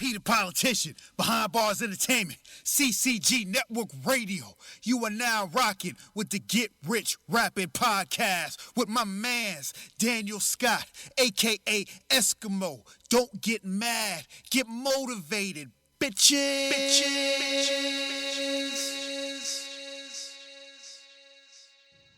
He the politician, Behind Bars Entertainment, CCG Network Radio. You are now rocking with the Get Rich Rapping podcast with my mans, Daniel Scott, a.k.a. Esskimo. Don't get mad, get motivated, bitches.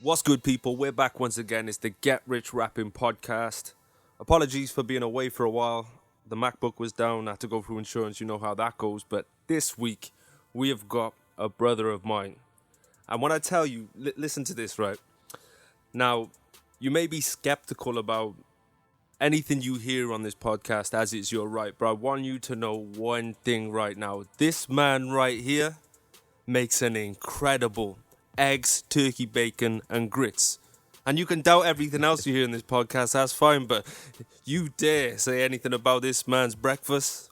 What's good, people? We're back once again. It's the Get Rich Rapping podcast. Apologies for being away for a while. The MacBook was down. I had to go through insurance. You know how that goes. But this week, we have got a brother of mine. And when I tell you, listen to this, right? Now, you may be skeptical about anything you hear on this podcast, as it's your right. But I want you to know one thing right now. This man right here makes an incredible eggs, turkey, bacon, and grits. And you can doubt everything else you hear in this podcast, that's fine, but you dare say anything about this man's breakfast,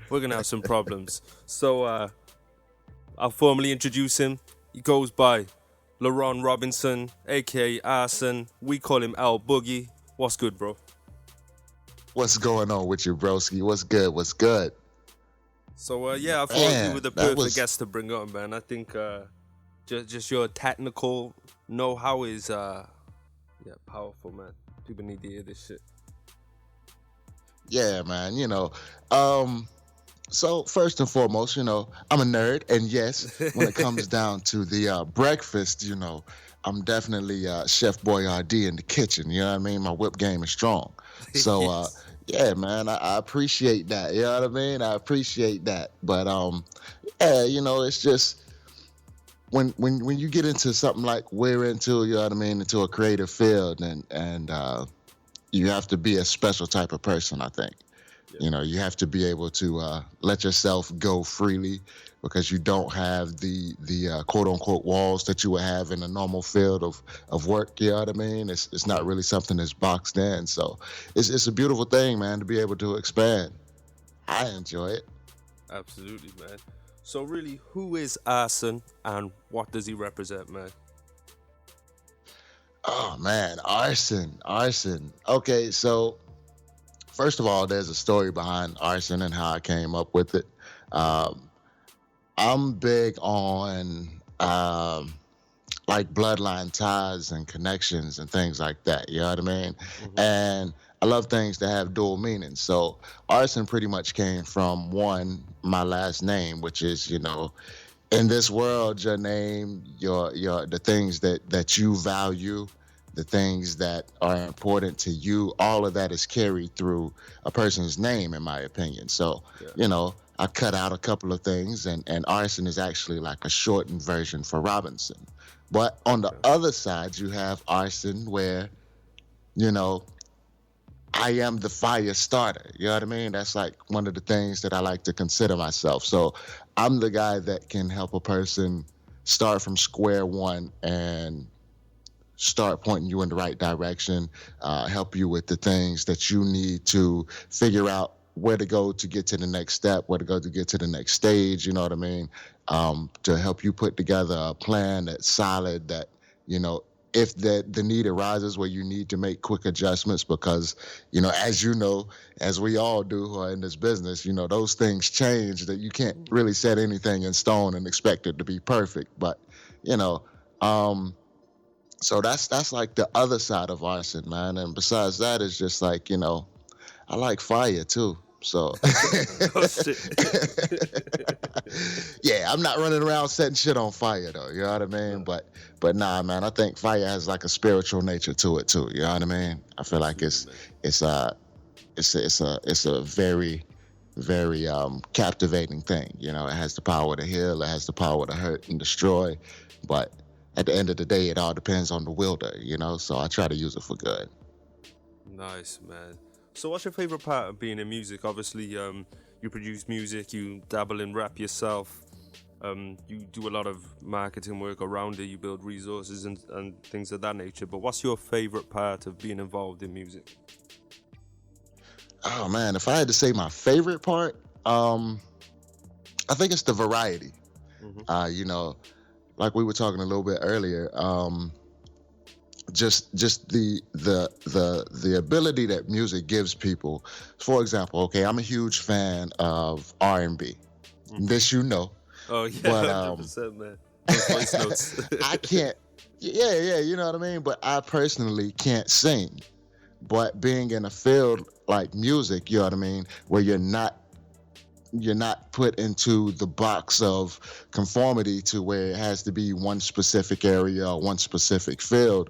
we're going to have some problems. So I'll formally introduce him. He goes by Lehron Robinson, a.k.a. Arson. We call him Al Boogie. What's good, bro? What's going on with you, broski? What's good? What's good? So, I thought you were the perfect guest to bring on, man. I think just your technical know-how is powerful, man. People need to hear this shit. Yeah, man. So first and foremost, I'm a nerd, and yes, when it comes down to the breakfast, I'm definitely Chef Boyardee in the kitchen. You know what I mean? My whip game is strong. So yeah, man, I appreciate that. You know what I mean? I appreciate that. But it's just when you get into something like we're into, you know what I mean, into a creative field, and you have to be a special type of person, I think. Yeah. You have to be able to let yourself go freely, because you don't have the quote unquote walls that you would have in a normal field of work. You know what I mean? It's not really something that's boxed in. So it's a beautiful thing, man, to be able to expand. I enjoy it. Absolutely, man. So really, who is Arson and what does he represent, man? Oh, man, Arson. Okay, so first of all, there's a story behind Arson and how I came up with it. I'm big on like bloodline ties and connections and things like that. You know what I mean? Mm-hmm. And I love things that have dual meanings. So Arson pretty much came from my last name, which is, in this world, your name, your the things that you value, the things that are important to you, all of that is carried through a person's name, in my opinion. So, I cut out a couple of things, and Arson is actually like a shortened version for Robinson. But on the other side, you have Arson where, I am the fire starter. You know what I mean? That's like one of the things that I like to consider myself. So I'm the guy that can help a person start from square one and start pointing you in the right direction, help you with the things that you need to figure out where to go to get to the next step, where to go to get to the next stage, you know what I mean? To help you put together a plan that's solid, that, if the need arises where you need to make quick adjustments, because, as we all do who are in this business, those things change, that you can't really set anything in stone and expect it to be perfect. But, so that's like the other side of Arson, man. And besides that, it's just like, I like fire too. So oh, shit. Yeah, I'm not running around setting shit on fire though. You know what I mean? But nah, man, I think fire has like a spiritual nature to it too. You know what I mean? I feel like it's a very, very captivating thing. It has the power to heal, it has the power to hurt and destroy. But at the end of the day, it all depends on the wielder, so I try to use it for good. Nice, man. So what's your favorite part of being in music? Obviously, you produce music, you dabble in rap yourself, you do a lot of marketing work around it, you build resources and things of that nature. But what's your favorite part of being involved in music? Oh, man, if I had to say my favorite part, I think it's the variety. Mm-hmm. Like we were talking a little bit earlier, just the ability that music gives people. For example, okay, I'm a huge fan of R&B. This you know, Oh yeah, but 100%, man. Those voice notes. I can't. Yeah, you know what I mean. But I personally can't sing. But being in a field like music, you know what I mean, where you're not put into the box of conformity to where it has to be one specific area or one specific field.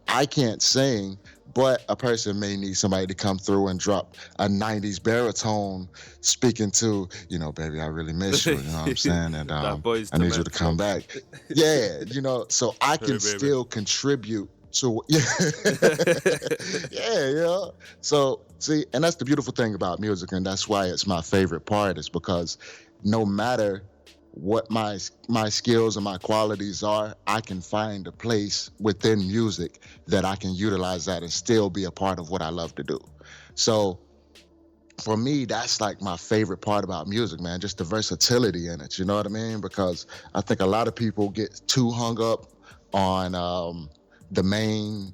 I can't sing, but a person may need somebody to come through and drop a 90s baritone speaking to, baby, I really miss you, you know what I'm saying? And That boy's I need you to come back. Yeah, so I can Hey, baby. still contribute to yeah. So see, and that's the beautiful thing about music, and that's why it's my favorite part, is because no matter what my skills and my qualities are, I can find a place within music that I can utilize that and still be a part of what I love to do. So for me, that's like my favorite part about music, man, just the versatility in it, you know what I mean? Because I think a lot of people get too hung up on the main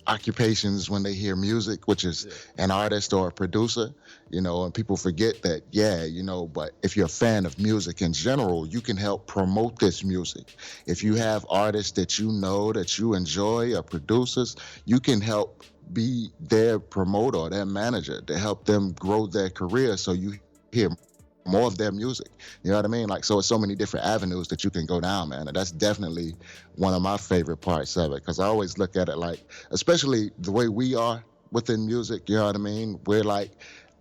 occupations when they hear music, which is an artist or a producer, and people forget that, but if you're a fan of music in general, you can help promote this music. If you have artists that that you enjoy, or producers, you can help be their promoter, their manager, to help them grow their career, so you hear more of their music. You know what I mean? Like, so it's so many different avenues that you can go down, man. And that's definitely one of my favorite parts of it, because I always look at it like, especially the way we are within music, you know what I mean? We're like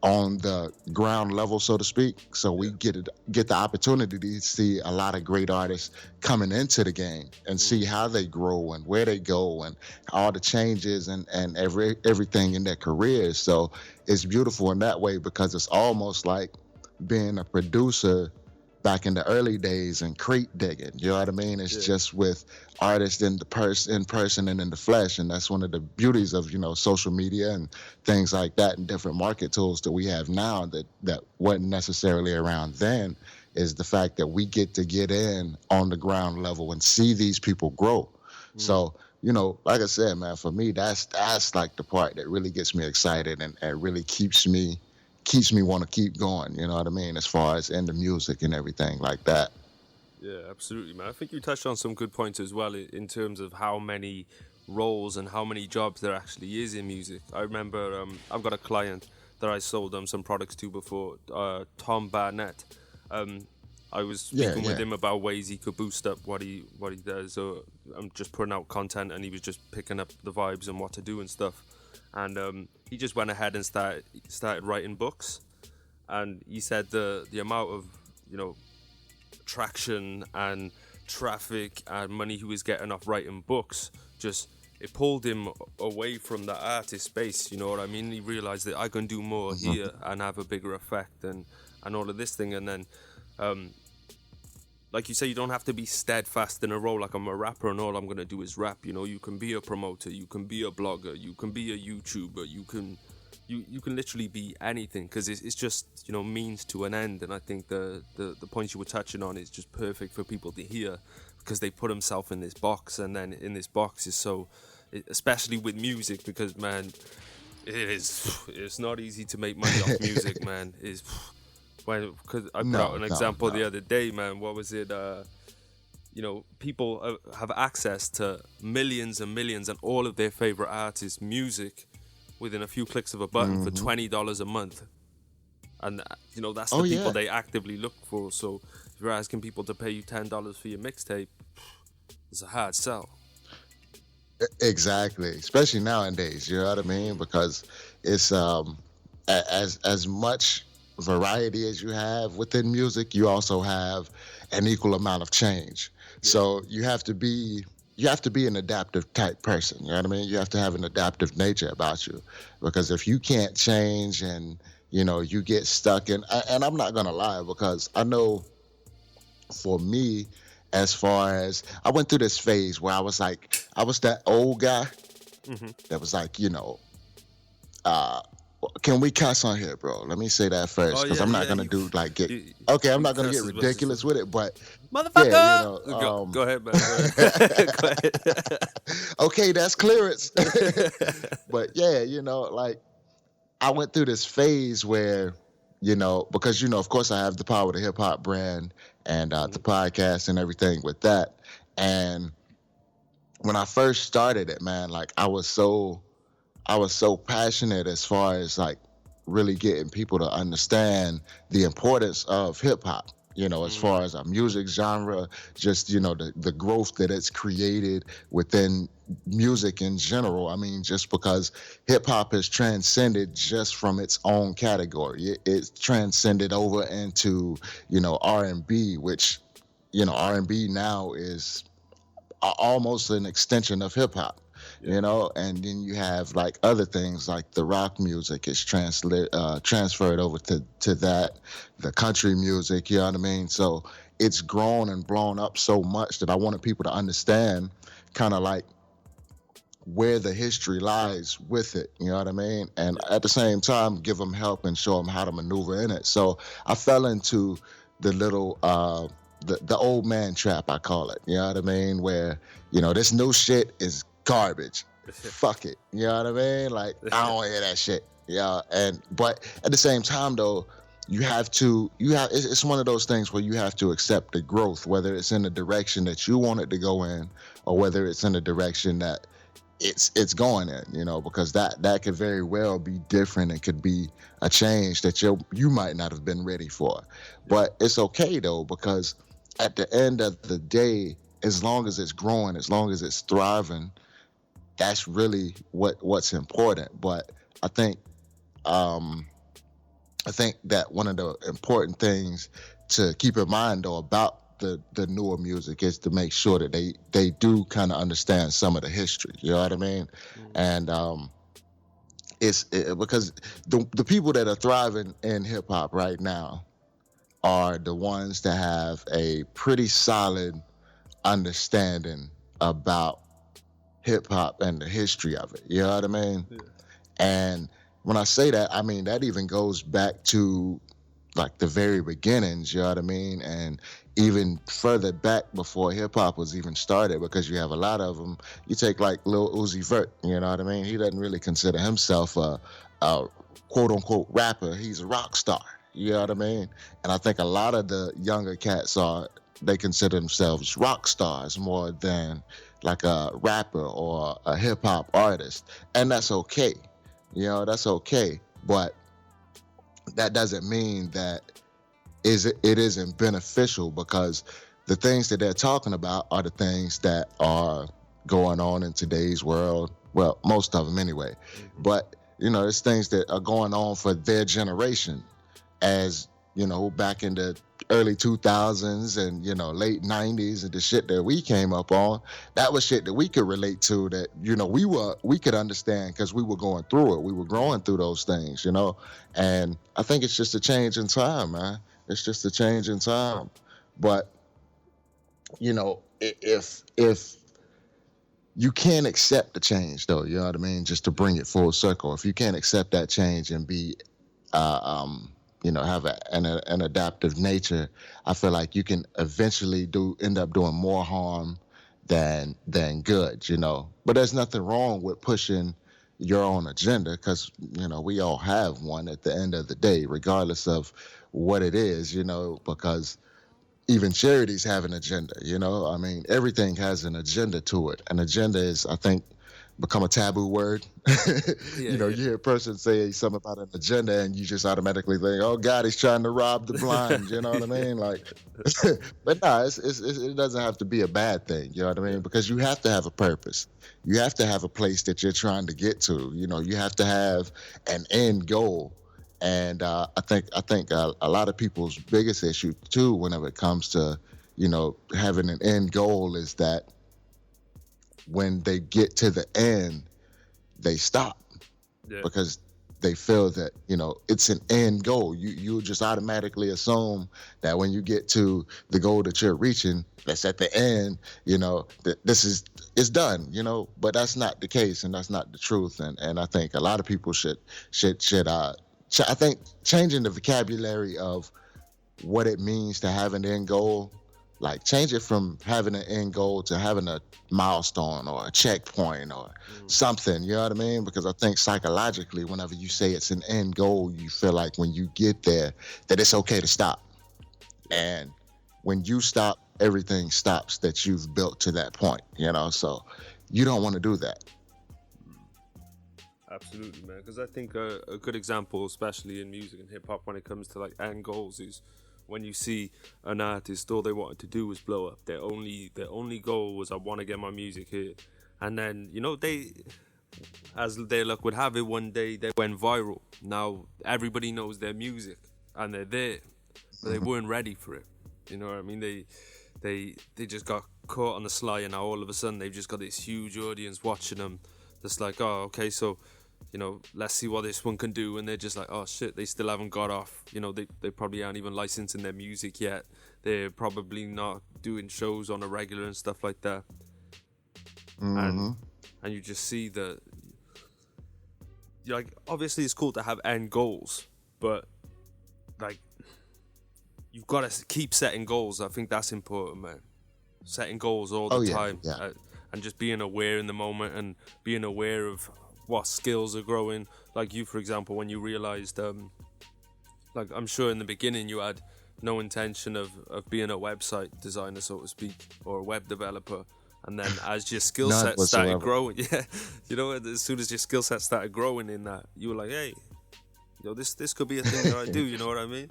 on the ground level, so to speak. So we get the opportunity to see a lot of great artists coming into the game and see how they grow and where they go and all the changes and everything in their careers. So it's beautiful in that way, because it's almost like being a producer back in the early days and crate digging. You know what I mean? It's just with artists in person and in the flesh. And that's one of the beauties of, social media and things like that, and different market tools that we have now that weren't necessarily around then, is the fact that we get to get in on the ground level and see these people grow. So, like I said, man, for me, that's like the part that really gets me excited and really keeps me want to keep going, you know what I mean, as far as in the music and everything like that. Yeah, absolutely, man. I think you touched on some good points as well in terms of how many roles and how many jobs there actually is in music. I remember I've got a client that I sold some products to before, Tom Barnett. I was speaking with him about ways he could boost up what he does. So I'm just putting out content, and he was just picking up the vibes and what to do and stuff. And he just went ahead and started writing books. And he said the amount of traction and traffic and money he was getting off writing books, just it pulled him away from the artist space. You know what I mean? He realized that I can do more here and have a bigger effect and all of this thing. And then like you say, you don't have to be steadfast in a role like I'm a rapper and all I'm gonna do is rap. You can be a promoter, you can be a blogger, you can be a YouTuber, you can literally be anything, because it's just means to an end. And I think the points you were touching on is just perfect for people to hear, because they put themselves in this box, and then in this box is especially with music, because man, it's not easy to make money off music, man. Because I put out an example the other day, man. What was it? People have access to millions and millions and all of their favorite artists' music within a few clicks of a button for $20 a month. And, that's the people they actively look for. So if you're asking people to pay you $10 for your mixtape, it's a hard sell. Exactly. Especially nowadays, you know what I mean? Because it's as much variety as you have within music, you also have an equal amount of change. So you have to be an adaptive type person. You know what I mean? You have to have an adaptive nature about you, because if you can't change and you get stuck in, and I'm not gonna lie, because I know for me, as far as I went through this phase where I was that old guy that was like, can we cuss on here, bro? Let me say that first, because I'm not gonna do like get. Okay, I'm not gonna get ridiculous with it, but motherfucker. Yeah, Go ahead, man. Go ahead. Okay, that's clearance. But yeah, like I went through this phase where, because of course I have the Power to Hip Hop brand and the podcast and everything with that, and when I first started it, man, like I was so passionate as far as like really getting people to understand the importance of hip hop, as far as our music genre, just, the growth that it's created within music in general. I mean, just because hip hop has transcended just from its own category. It's transcended over into, R&B, which, R&B now is almost an extension of hip hop. And then you have like other things like the rock music is transferred over to that, the country music, you know what I mean? So it's grown and blown up so much that I wanted people to understand kind of like where the history lies with it, you know what I mean? And at the same time, give them help and show them how to maneuver in it. So I fell into the little, the old man trap, I call it, you know what I mean? Where, this new shit is garbage. Fuck it. You know what I mean? Like, I don't want to hear that shit. Yeah. But at the same time though, it's one of those things where you have to accept the growth, whether it's in the direction that you want it to go in or whether it's in the direction that it's going in, because that could very well be different and could be a change that you might not have been ready for. But it's okay though, because at the end of the day, as long as it's growing, as long as it's thriving, that's really what's important. But I think that one of the important things to keep in mind though about the newer music is to make sure that they do kind of understand some of the history. You know what I mean? And it's because the people that are thriving in hip hop right now are the ones that have a pretty solid understanding about hip hop and the history of it. You know what I mean? Yeah. And when I say that, I mean that even goes back to like the very beginnings, you know what I mean? And even further back before hip hop was even started, because you have a lot of them. You take like Lil Uzi Vert, you know what I mean? He doesn't really consider himself a quote unquote rapper. He's a rock star, you know what I mean? And I think a lot of the younger cats they consider themselves rock stars more than like a rapper or a hip hop artist. And that's okay. That's okay. But that doesn't mean that it isn't beneficial, because the things that they're talking about are the things that are going on in today's world. Well, most of them anyway. But, it's things that are going on for their generation, as, back in the early 2000s and, late 90s, and the shit that we came up on, that was shit that we could relate to, that, we could understand because we were going through it. We were growing through those things, and I think it's just a change in time, man. It's just a change in time. But, if you can't accept the change though, you know what I mean? Just to bring it full circle. If you can't accept that change and be, have an adaptive nature, I feel like you can eventually end up doing more harm than good, But there's nothing wrong with pushing your own agenda, because, we all have one at the end of the day, regardless of what it is, because even charities have an agenda, I mean, everything has an agenda to it. An agenda is, I think, become a taboo word. You hear a person say something about an agenda and you just automatically think, oh God, he's trying to rob the blind. You know what I mean? Like, but no, it doesn't have to be a bad thing. You know what I mean? Because you have to have a purpose. You have to have a place that you're trying to get to. You have to have an end goal. And I think a lot of people's biggest issue too, whenever it comes to, having an end goal, is that when they get to the end, they stop. Yeah. Because they feel that, it's an end goal. You just automatically assume that when you get to the goal that you're reaching, that's at the end, that it's done, but that's not the case, and that's not the truth. And I think a lot of people should I think changing the vocabulary of what it means to have an end goal, like change it from having an end goal to having a milestone or a checkpoint or something, you know what I mean? Because I think psychologically, whenever you say it's an end goal, you feel like when you get there that it's okay to stop. And when you stop, everything stops that you've built to that point, so you don't want to do that. Absolutely, man. Because I think a good example, especially in music and hip hop, when it comes to like end goals, is when you see an artist, all they wanted to do was blow up. Their only goal was, I want to get my music here. And then, they, as their luck would have it, one day they went viral. Now everybody knows their music and they're there, but they weren't ready for it. You know what I mean? They just got caught on the sly, and now all of a sudden they've just got this huge audience watching them. That's like, oh, okay, so let's see what this one can do. And they're just like, oh shit, they still haven't got off. They probably aren't even licensing their music yet. They're probably not doing shows on a regular and stuff like that. And you just see that, like, obviously it's cool to have end goals, but like, you've got to keep setting goals. I think that's important, man. Setting goals all the time. Yeah. And just being aware in the moment and being aware of what skills are growing. Like you, for example, when you realized, like, I'm sure in the beginning you had no intention of being a website designer, so to speak, or a web developer. And then as your skill set started growing, as soon as your skill set started growing in that, you were like, hey, this could be a thing that I do, you know what I mean?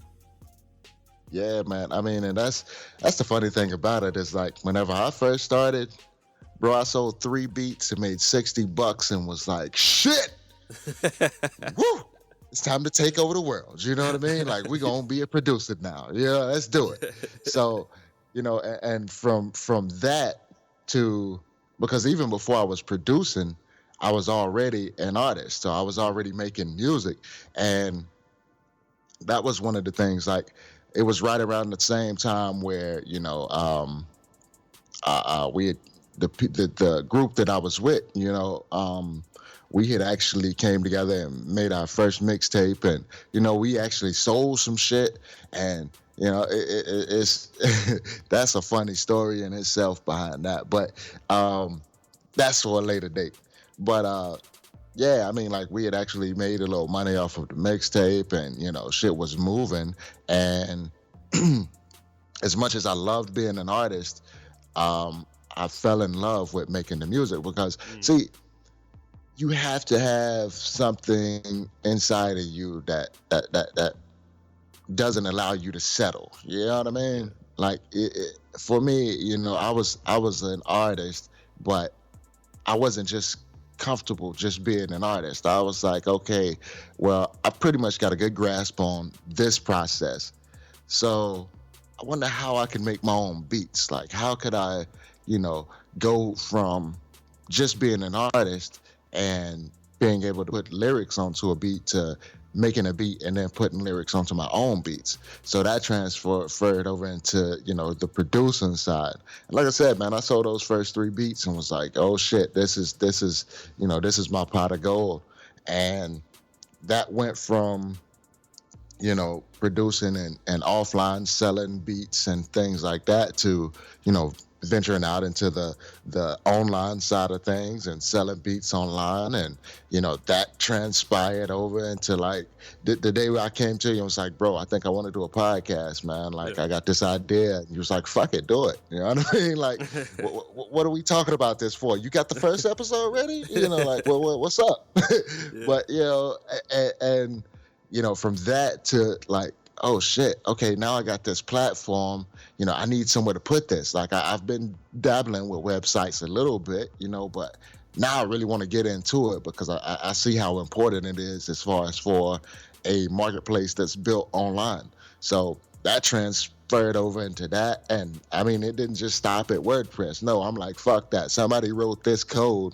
Yeah, man. I mean, and that's the funny thing about it is, like, whenever I first started, bro, I sold 3 beats and made $60 and was like, shit, woo, it's time to take over the world. You know what I mean? Like, we gonna be a producer now. Yeah, let's do it. So, and from that to, because even before I was producing, I was already an artist. So I was already making music. And that was one of the things, like, it was right around the same time where, we had, the group that I was with, we had actually came together and made our first mixtape, and we actually sold some shit, and it's that's a funny story in itself behind that, but that's for a later date. But yeah, I mean, like, we had actually made a little money off of the mixtape, and shit was moving, and as much as I loved being an artist, I fell in love with making the music because, see, you have to have something inside of you that doesn't allow you to settle. You know what I mean? Like, for me, I was an artist, but I wasn't just comfortable just being an artist. I was like, okay, well, I pretty much got a good grasp on this process. So I wonder how I can make my own beats. Like, how could I go from just being an artist and being able to put lyrics onto a beat to making a beat and then putting lyrics onto my own beats. So that transferred over into, the producing side. And like I said, man, I sold those first 3 beats and was like, oh shit, this is my pot of gold. And that went from, producing and offline selling beats and things like that to, venturing out into the online side of things and selling beats online. And, that transpired over into, like, the day I came to you and was like, bro, I think I want to do a podcast, man. Like, I got this idea. And you was like, fuck it, do it. You know what I mean? Like, what are we talking about this for? You got the first episode ready? Like, what's up? Yeah. But, and from that to, like, oh shit, okay, now I got this platform, I need somewhere to put this. Like, I've been dabbling with websites a little bit, but now I really want to get into it because I see how important it is as far as for a marketplace that's built online. So that transferred over into that. And I mean, it didn't just stop at WordPress. No, I'm like, fuck that. Somebody wrote this code.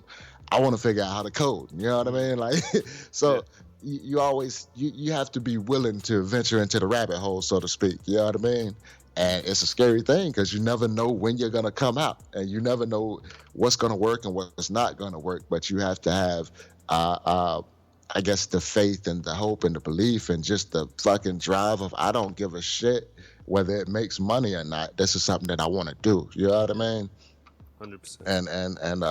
I want to figure out how to code. You know what I mean? Like, so you always you have to be willing to venture into the rabbit hole, so to speak. You know what I mean? And it's a scary thing because you never know when you're gonna come out, and you never know what's gonna work and what's not gonna work. But you have to have, I guess, the faith and the hope and the belief and just the fucking drive of I don't give a shit whether it makes money or not. This is something that I want to do. You know what I mean? 100%. And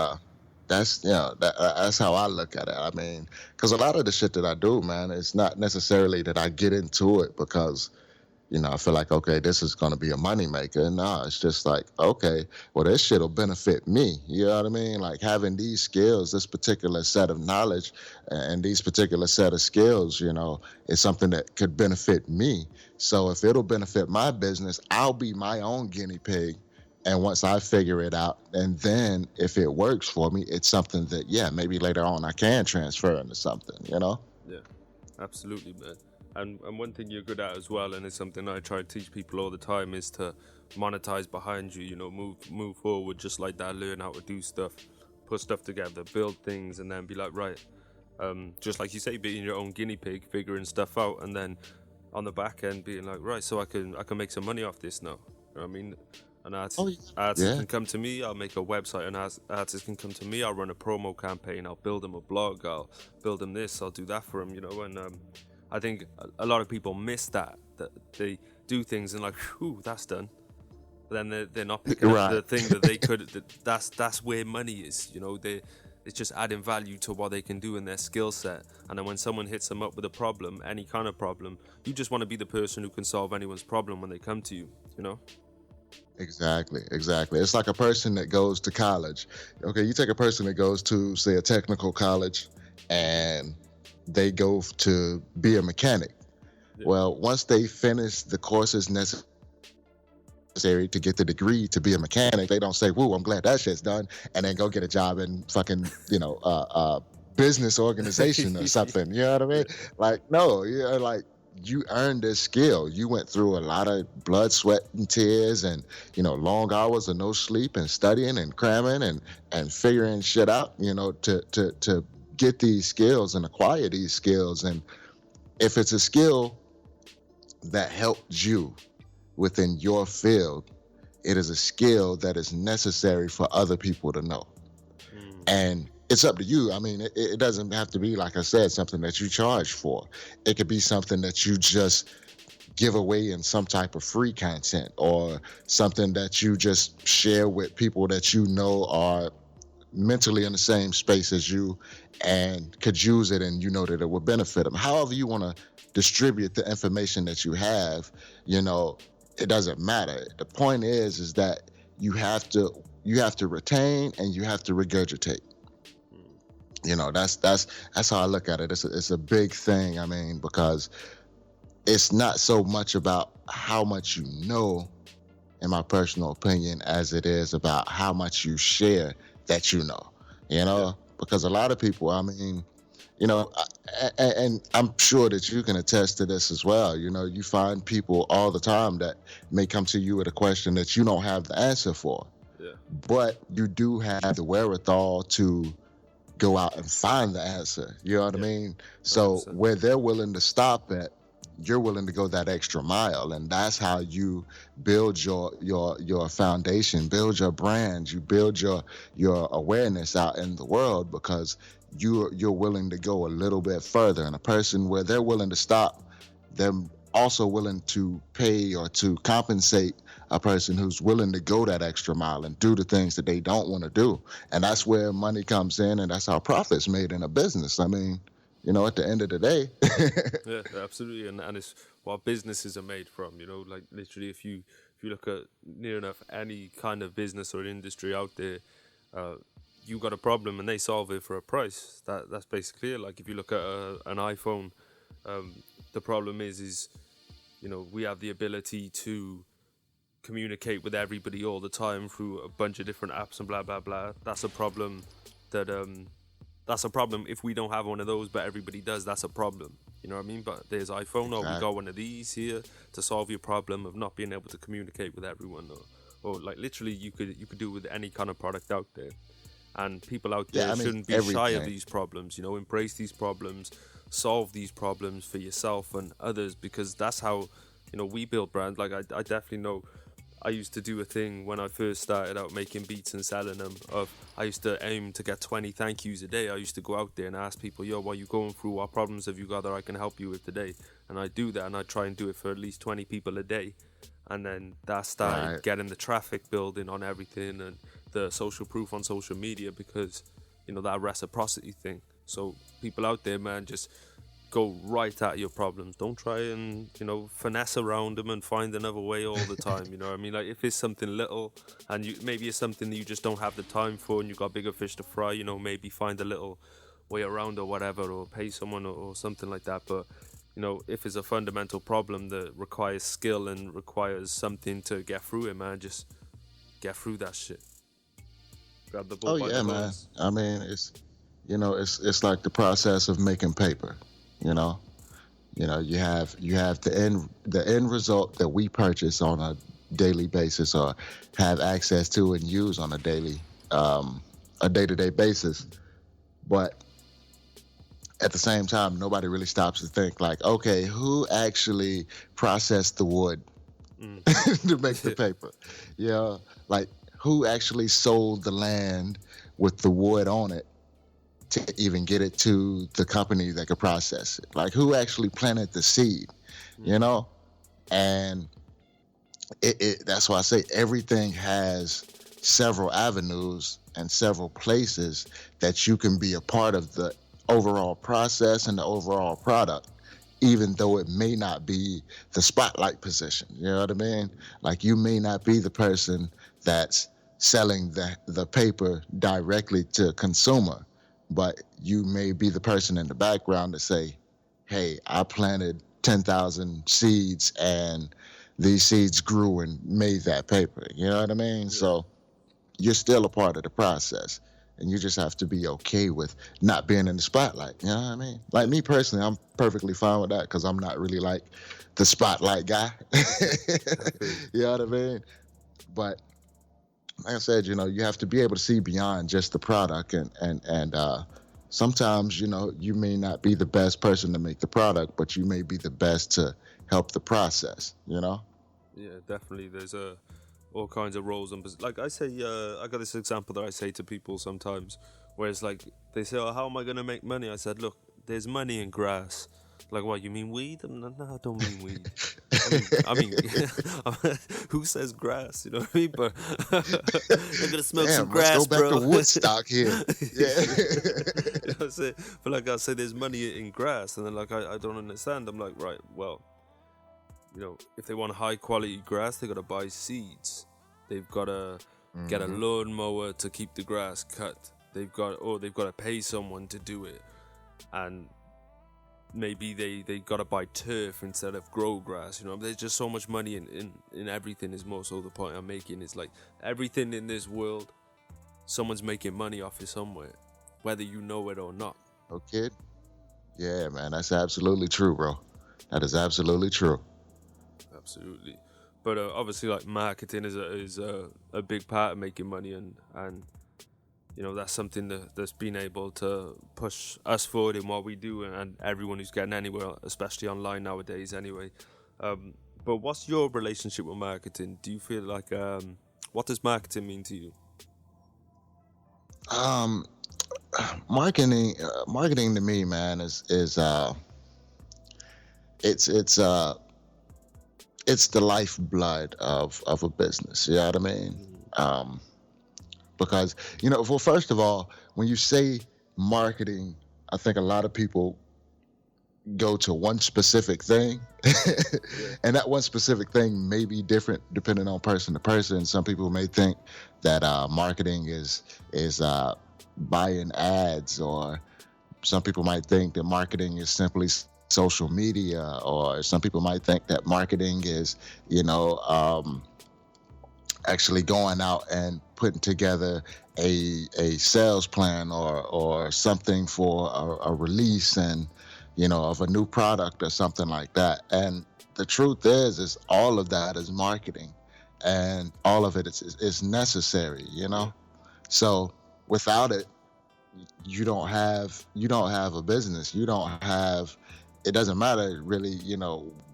that's that's how I look at it. I mean, because a lot of the shit that I do, man, it's not necessarily that I get into it because I feel like, okay, this is going to be a moneymaker. No, it's just like, okay, well, this shit will benefit me. You know what I mean? Like having these skills, this particular set of knowledge and these particular set of skills, is something that could benefit me. So if it'll benefit my business, I'll be my own guinea pig. And once I figure it out, and then if it works for me, it's something that, maybe later on I can transfer into something, Yeah, absolutely, man. And one thing you're good at as well, and it's something I try to teach people all the time, is to monetize behind you. Move forward just like that. Learn how to do stuff, put stuff together, build things, and then be like, right, just like you say, being your own guinea pig, figuring stuff out, and then on the back end being like, right, so I can make some money off this now. You know what I mean? An artist can come to me, I'll make a website, and artists can come to me, I'll run a promo campaign, I'll build them a blog, I'll build them this, I'll do that for them, and I think a lot of people miss that they do things and like, whew, that's done. But then they're not picking up the thing that they could. That's where money is. It's just adding value to what they can do in their skill set. And then when someone hits them up with a problem, any kind of problem, you just want to be the person who can solve anyone's problem when they come to you. Exactly. It's like a person that goes to college. Okay, you take a person that goes to, say, a technical college, and they go to be a mechanic. Yeah. Well, once they finish the courses necessary to get the degree to be a mechanic, they don't say, "Woo, I'm glad that shit's done," and then go get a job in fucking, business organization or something. You know what I mean? Like, no, like you earned this skill. You went through a lot of blood, sweat, and tears, and long hours of no sleep and studying and cramming and figuring shit out. To get these skills and acquire these skills. And if it's a skill that helped you within your field, it is a skill that is necessary for other people to know. And it's up to you. I mean, it doesn't have to be, like I said, something that you charge for. It could be something that you just give away in some type of free content, or something that you just share with people that are mentally in the same space as you and could use it, and that it would benefit them. However you want to distribute the information that you have, it doesn't matter. The point is that you have to retain and you have to regurgitate. That's how I look at it. It's a big thing. I mean, because it's not so much about how much you know, in my personal opinion, as it is about how much you share that because a lot of people, I mean, and I'm sure that you can attest to this as well. You find people all the time that may come to you with a question that you don't have the answer for, but you do have the wherewithal to go out and find the answer. You know what I mean? So 100%. Where they're willing to stop at, you're willing to go that extra mile, and that's how you build your foundation, build your brand, you build your awareness out in the world, because you're willing to go a little bit further. And a person where they're willing to stop, they're also willing to pay or to compensate a person who's willing to go that extra mile and do the things that they don't want to do. And that's where money comes in, and that's how profit's made in a business. I mean, at the end of the day. Yeah, absolutely. And it's what businesses are made from, like literally if you look at near enough any kind of business or industry out there, you got a problem and they solve it for a price. That's basically it. Like if you look at an iPhone, the problem is we have the ability to communicate with everybody all the time through a bunch of different apps and blah, blah, blah. That's a problem that's a problem if we don't have one of those, but everybody does. That's a problem. You know what I mean? But there's iPhone, or we got one of these here to solve your problem of not being able to communicate with everyone, or like literally you could do with any kind of product out there. And people out there shouldn't be shy of these problems. Embrace these problems, solve these problems for yourself and others, because that's how, we build brands. Like I definitely know I used to do a thing when I first started out making beats and selling them of I used to aim to get 20 thank yous a day. I used to go out there and ask people, yo, what are you going through? What problems have you got that I can help you with today? And I do that, and I try and do it for at least 20 people a day. And then that started getting the traffic building on everything and the social proof on social media, because, that reciprocity thing. So people out there, man, just go right at your problems. Don't try and, finesse around them and find another way all the time. You know what I mean? Like, if it's something little and maybe it's something that you just don't have the time for and you got bigger fish to fry, maybe find a little way around or whatever, or pay someone or something like that. But, if it's a fundamental problem that requires skill and requires something to get through it, man, just get through that shit. Grab the ball by the balls. Man. I mean, it's like the process of making paper. You have the end result that we purchase on a daily basis or have access to and use on a day-to-day basis. But at the same time, nobody really stops to think like, okay, who actually processed the wood to make the paper? Like who actually sold the land with the wood on it to even get it to the company that could process it? Like who actually planted the seed, And that's why I say everything has several avenues and several places that you can be a part of the overall process and the overall product, even though it may not be the spotlight position. You know what I mean? Like you may not be the person that's selling the paper directly to a consumer, but you may be the person in the background to say, hey, I planted 10,000 seeds and these seeds grew and made that paper. You know what I mean? Yeah. So you're still a part of the process, and you just have to be okay with not being in the spotlight. You know what I mean? Like me personally, I'm perfectly fine with that because I'm not really like the spotlight guy. You know what I mean? But like I said, you have to be able to see beyond just the product, and sometimes, you may not be the best person to make the product, but you may be the best to help the process, Yeah, definitely. There's all kinds of roles, and like I say, I got this example that I say to people sometimes, where it's like they say, "Oh, how am I gonna make money?" I said, "Look, there's money in grass." Like, what, you mean weed? No, I don't mean weed. I mean, who says grass? You know what I mean? But I'm gonna smoke some grass, let's go back to Woodstock here. Yeah. You know what I'm saying? But like I say, there's money in grass, and then like I don't understand. I'm like, right, well, if they want high quality grass, they gotta buy seeds. They've gotta get a lawnmower to keep the grass cut. They've got to pay someone to do it, and maybe they gotta buy turf instead of grow grass. There's just so much money in everything. Is more so the point I'm making. Is like everything in this world, someone's making money off it somewhere, whether you know it or not. Okay. Yeah, man, that's absolutely true, bro. That is absolutely true. Absolutely. But obviously, like, marketing is a big part of making money, and that's something that's been able to push us forward in what we do, and everyone who's getting anywhere, especially online nowadays anyway. But what's your relationship with marketing? Do you feel like, what does marketing mean to you? Marketing to me, man, is it's the lifeblood of a business. You know what I mean? Because, well, first of all, when you say marketing, I think a lot of people go to one specific thing. And that one specific thing may be different depending on person to person. Some people may think that marketing is buying ads, or some people might think that marketing is simply social media, or some people might think that marketing is, actually going out and putting together a sales plan or something for a release and, of a new product or something like that. And the truth is all of that is marketing, and all of it is necessary, So without it, you don't have a business. You don't have. It doesn't matter really,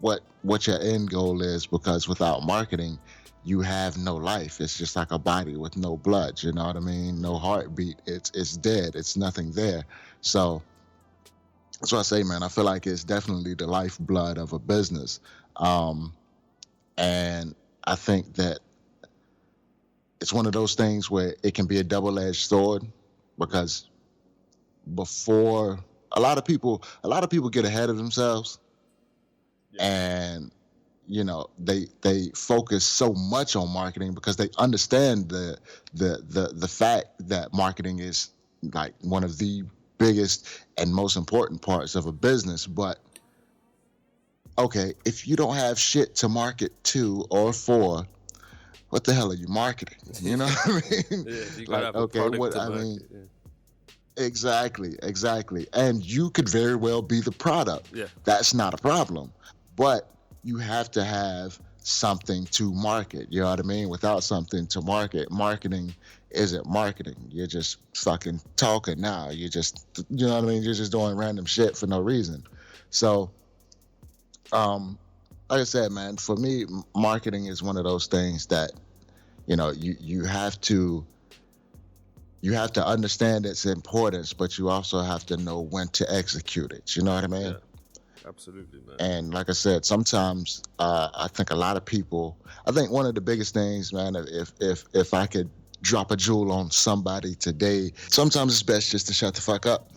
what your end goal is, because without marketing, you have no life. It's just like a body with no blood. You know what I mean? No heartbeat. It's dead. It's nothing there. So that's what I say, man. I feel like it's definitely the lifeblood of a business, and I think that it's one of those things where it can be a double-edged sword, because before a lot of people get ahead of themselves, and they focus so much on marketing because they understand the fact that marketing is like one of the biggest and most important parts of a business. But okay, if you don't have shit to market to or for, what the hell are you marketing? You know what I mean? Yeah, you gotta Like, have a okay, product what to I market, mean, yeah. exactly. And you could very well be the product. Yeah. That's not a problem. But you have to have something to market. You know what I mean? Without something to market, marketing isn't marketing. You're just fucking talking now. You're just, you know what I mean? You're just doing random shit for no reason. So, like I said, man, for me, marketing is one of those things that, you have to understand its importance, but you also have to know when to execute it. You know what I mean? Yeah, absolutely, man. And like I said, sometimes I think a lot of people. I think one of the biggest things, man, if I could drop a jewel on somebody today, sometimes it's best just to shut the fuck up.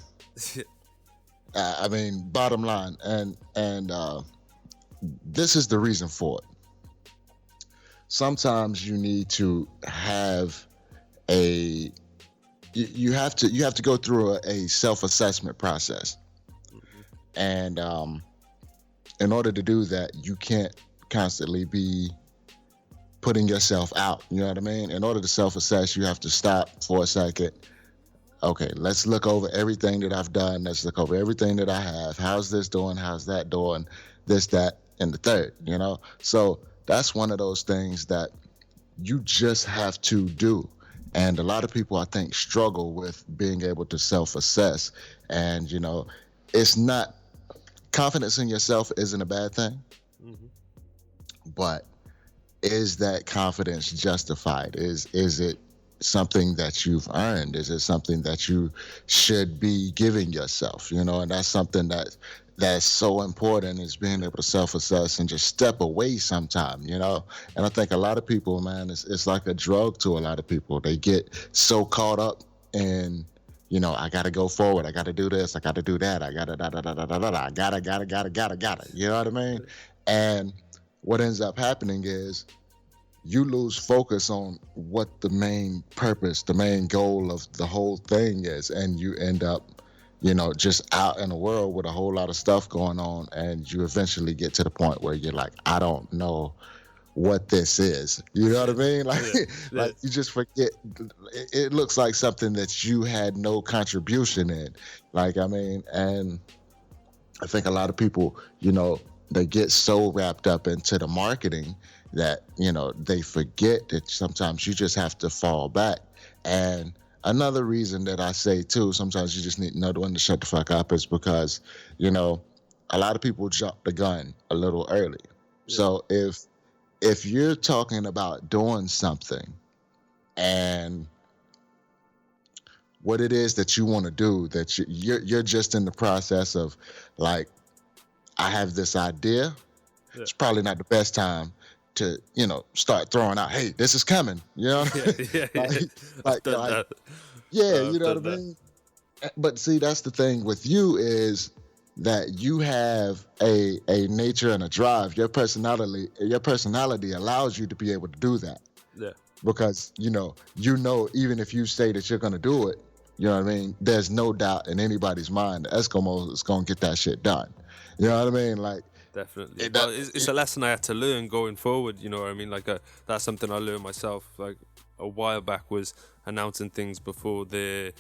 I mean, bottom line, and this is the reason for it. Sometimes you need to have a you have to go through a self-assessment process, and in order to do that, you can't constantly be putting yourself out. You know what I mean? In order to self-assess, you have to stop for a second. Okay, let's look over everything that I've done. Let's look over everything that I have. How's this doing? How's that doing? This, that, and the third, So that's one of those things that you just have to do. And a lot of people, I think, struggle with being able to self-assess. And, it's not, confidence in yourself isn't a bad thing. But is that confidence justified? Is it something that you've earned? Is it something that you should be giving yourself? And that's something that's so important, is being able to self-assess and just step away sometime, And I think a lot of people, man, it's like a drug to a lot of people. They get so caught up in, I got to go forward. I got to do this. I got to do that. I got to I gotta. You know what I mean? And what ends up happening is you lose focus on what the main purpose, the main goal of the whole thing is. And you end up, just out in the world with a whole lot of stuff going on. And you eventually get to the point where you're like, I don't know what this is. You know what I mean? Like, like you just forget. It looks like something that you had no contribution in. Like, I mean, and I think a lot of people, they get so wrapped up into the marketing that, they forget that sometimes you just have to fall back. And another reason that I say too, sometimes you just need to know when to shut the fuck up, is because, a lot of people jump the gun a little early. Yeah. So if you're talking about doing something and what it is that you want to do, that you're just in the process of, like, I have this idea. Yeah. It's probably not the best time to, start throwing out, hey, this is coming. You know what I mean? Like, you know what I mean? But see, that's the thing with you, is that you have a nature and a drive. Your personality allows you to be able to do that. Yeah. Because, even if you say that you're going to do it, you know what I mean? There's no doubt in anybody's mind that Esskimo is going to get that shit done. You know what I mean? Like, definitely. It's a lesson I had to learn going forward. You know what I mean? Like, that's something I learned myself. Like, a while back, was announcing things before the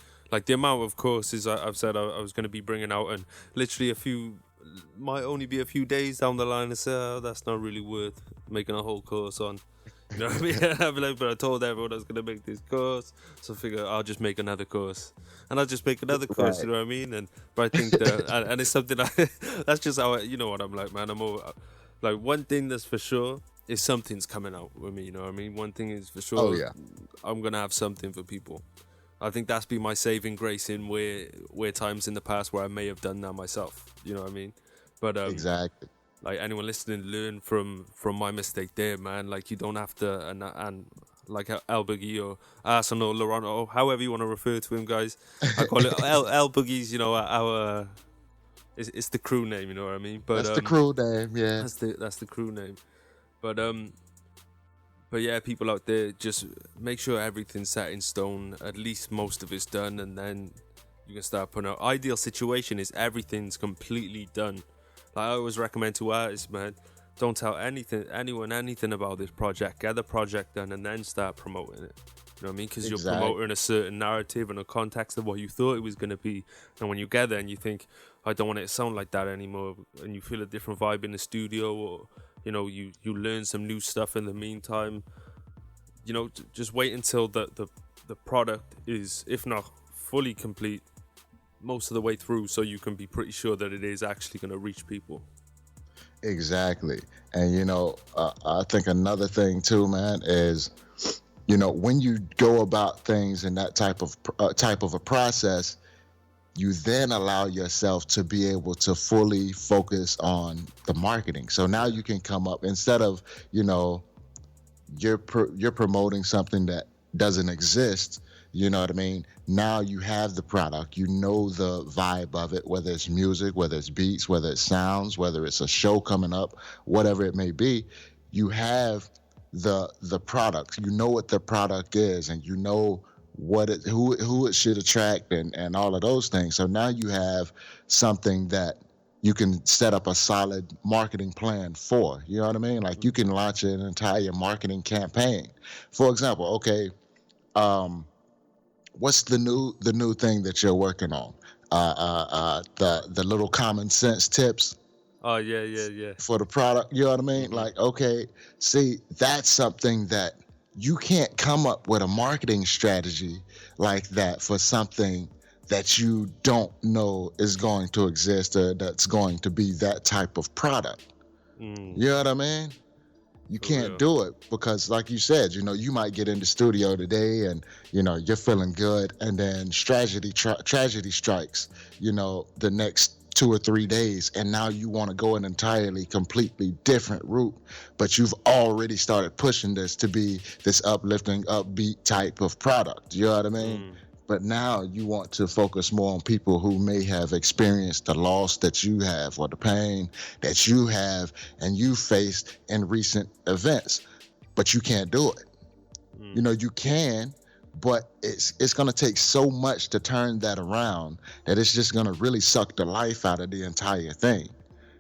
amount of courses I've said I was going to be bringing out, and literally might only be a few days down the line, I say, oh, that's not really worth making a whole course on. You know what I mean? I'd be like, but I told everyone I was gonna make this course, so I figure I'll just make another course, and I'll just make another course. Right. You know what I mean? But I think that, and it's something that's just how you know what I'm like, man. I'm over, like one thing that's for sure is something's coming out with me. You know what I mean? One thing is for sure. Oh, yeah. I'm gonna have something for people. I think that's been my saving grace in where times in the past where I may have done that myself. You know what I mean? But Exactly. like anyone listening, learn from my mistake there, man. Like you don't have to, and like El Boogie or Arsenal, Lehron, or however you want to refer to him, guys. I call it El Boogie's. You know, our it's the crew name. You know what I mean? But That's the crew name, yeah. that's the crew name. But yeah, people out there, just make sure everything's set in stone. At least most of it's done, and then you can start putting out. Ideal situation is everything's completely done. Like I always recommend to artists, man, don't tell anyone anything about this project. Get the project done and then start promoting it. You know what I mean? Because you're promoting a certain narrative and a context of what you thought it was going to be. And when you get there and you think, I don't want it to sound like that anymore, and you feel a different vibe in the studio, or, you know, you learn some new stuff in the meantime, you know, just wait until the product is, if not fully complete, most of the way through, so you can be pretty sure that it is actually going to reach people. Exactly. And, you know, I think another thing too, man, is, you know, when you go about things in that type of a process, you then allow yourself to be able to fully focus on the marketing. So now you can come up, instead of, you know, you're promoting something that doesn't exist. You know what I mean? Now you have the product, you know the vibe of it, whether it's music, whether it's beats, whether it's sounds, whether it's a show coming up, whatever it may be. You have the product. You know what the product is, and you know who it should attract, and all of those things. So now you have something that you can set up a solid marketing plan for. You know what I mean? Like you can launch an entire marketing campaign. For example, okay, what's the new thing that you're working on? The little common sense tips. Oh yeah. For the product, you know what I mean? Like, okay, see, that's something that you can't come up with a marketing strategy like that for something that you don't know is going to exist, or that's going to be that type of product. You know what I mean? You can't do it because, like you said, you know, you might get in the studio today and, you know, you're feeling good, and then tragedy strikes, you know, the next 2 or 3 days, and now you want to go an entirely, completely different route, but you've already started pushing this to be this uplifting, upbeat type of product. You know what I mean? But now you want to focus more on people who may have experienced the loss that you have, or the pain that you have and you faced in recent events, but you can't do it. You know, you can, but it's going to take so much to turn that around that it's just going to really suck the life out of the entire thing.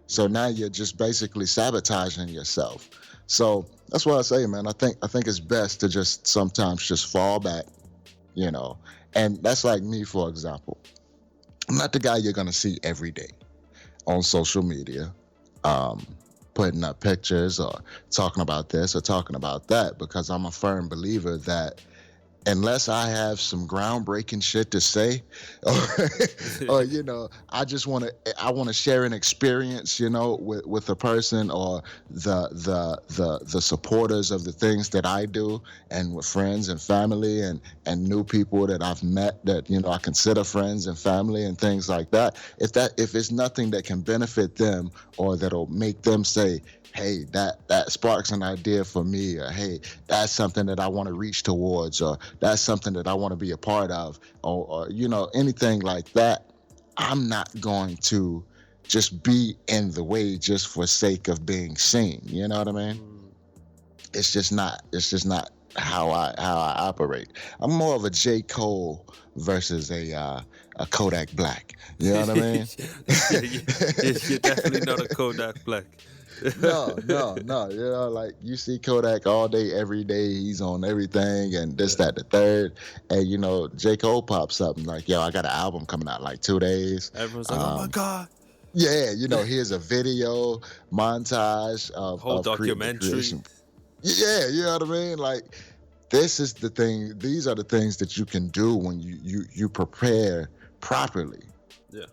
So now you're just basically sabotaging yourself. So that's why I say, man, I think it's best to just sometimes just fall back, you know. And that's like me, for example. I'm not the guy you're going to see every day on social media, putting up pictures or talking about this or talking about that, because I'm a firm believer that unless I have some groundbreaking shit to say, or you know, I want to share an experience, you know, with a person, or the supporters of the things that I do, and with friends and family and new people that I've met that, you know, I consider friends and family and things like that. If it's nothing that can benefit them, or that'll make them say, hey, that sparks an idea for me, or hey, that's something that I want to reach towards, or that's something that I want to be a part of, or you know, anything like that, I'm not going to just be in the way just for sake of being seen. You know what I mean? It's just not how I operate. I'm more of a J. Cole versus a Kodak Black. You know what I mean? You're definitely not a Kodak Black. No. You know, like you see Kodak all day, every day. He's on everything and this, that, the third. And, you know, J. Cole pops up and like, yo, I got an album coming out in like 2 days. Everyone's like, oh my God. Yeah, you know, here's a video montage of whole documentary. Yeah, you know what I mean? Like, this is the thing. These are the things that you can do when you prepare properly. Yeah.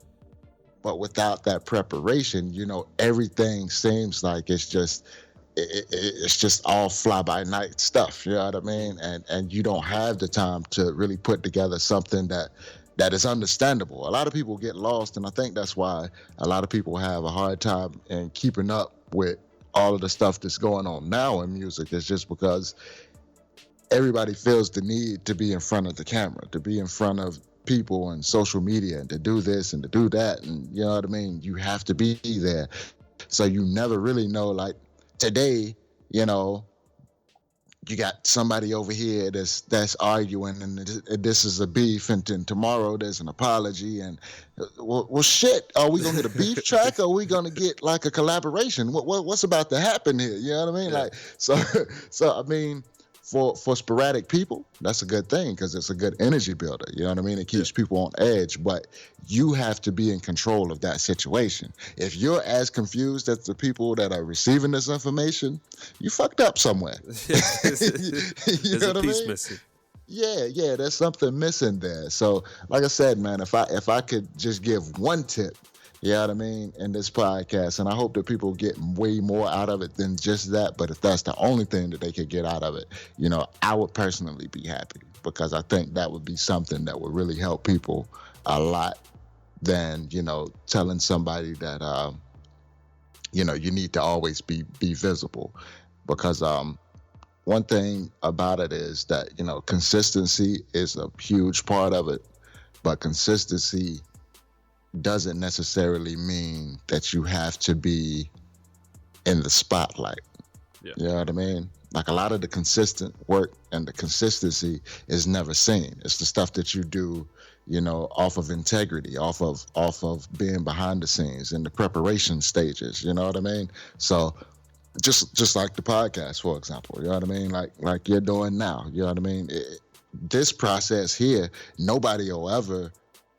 But without that preparation, everything seems like it's just all fly by night stuff. You know what I mean? And you don't have the time to really put together something that is understandable. A lot of people get lost, and I think that's why a lot of people have a hard time in keeping up with all of the stuff that's going on now in music. It's just because everybody feels the need to be in front of the camera, to be in front of people and social media, and to do this and to do that. And you know what I mean? You have to be there. So you never really know, like today, you got somebody over here that's arguing, and this is a beef, and then tomorrow there's an apology, and well shit, are we gonna get a beef track, or are we gonna get like a collaboration? What's about to happen here? You know what I mean? Yeah. Like so I mean, for sporadic people, that's a good thing, because it's a good energy builder. You know what I mean? It keeps people on edge, but you have to be in control of that situation. If you're as confused as the people that are receiving this information, you fucked up somewhere. There's a piece missing. Yeah, there's something missing there. So, like I said, man, if I could just give one tip, you know what I mean, in this podcast, and I hope that people get way more out of it than just that, but if that's the only thing that they could get out of it, I would personally be happy, because I think that would be something that would really help people a lot than, telling somebody that, you need to always be visible. Because one thing about it is that, consistency is a huge part of it, but consistency doesn't necessarily mean that you have to be in the spotlight. Yeah. You know what I mean? Like, a lot of the consistent work and the consistency is never seen. It's the stuff that you do, off of integrity, off of being behind the scenes in the preparation stages. You know what I mean? So just like the podcast, for example, you know what I mean? Like you're doing now, you know what I mean? This process here, nobody will ever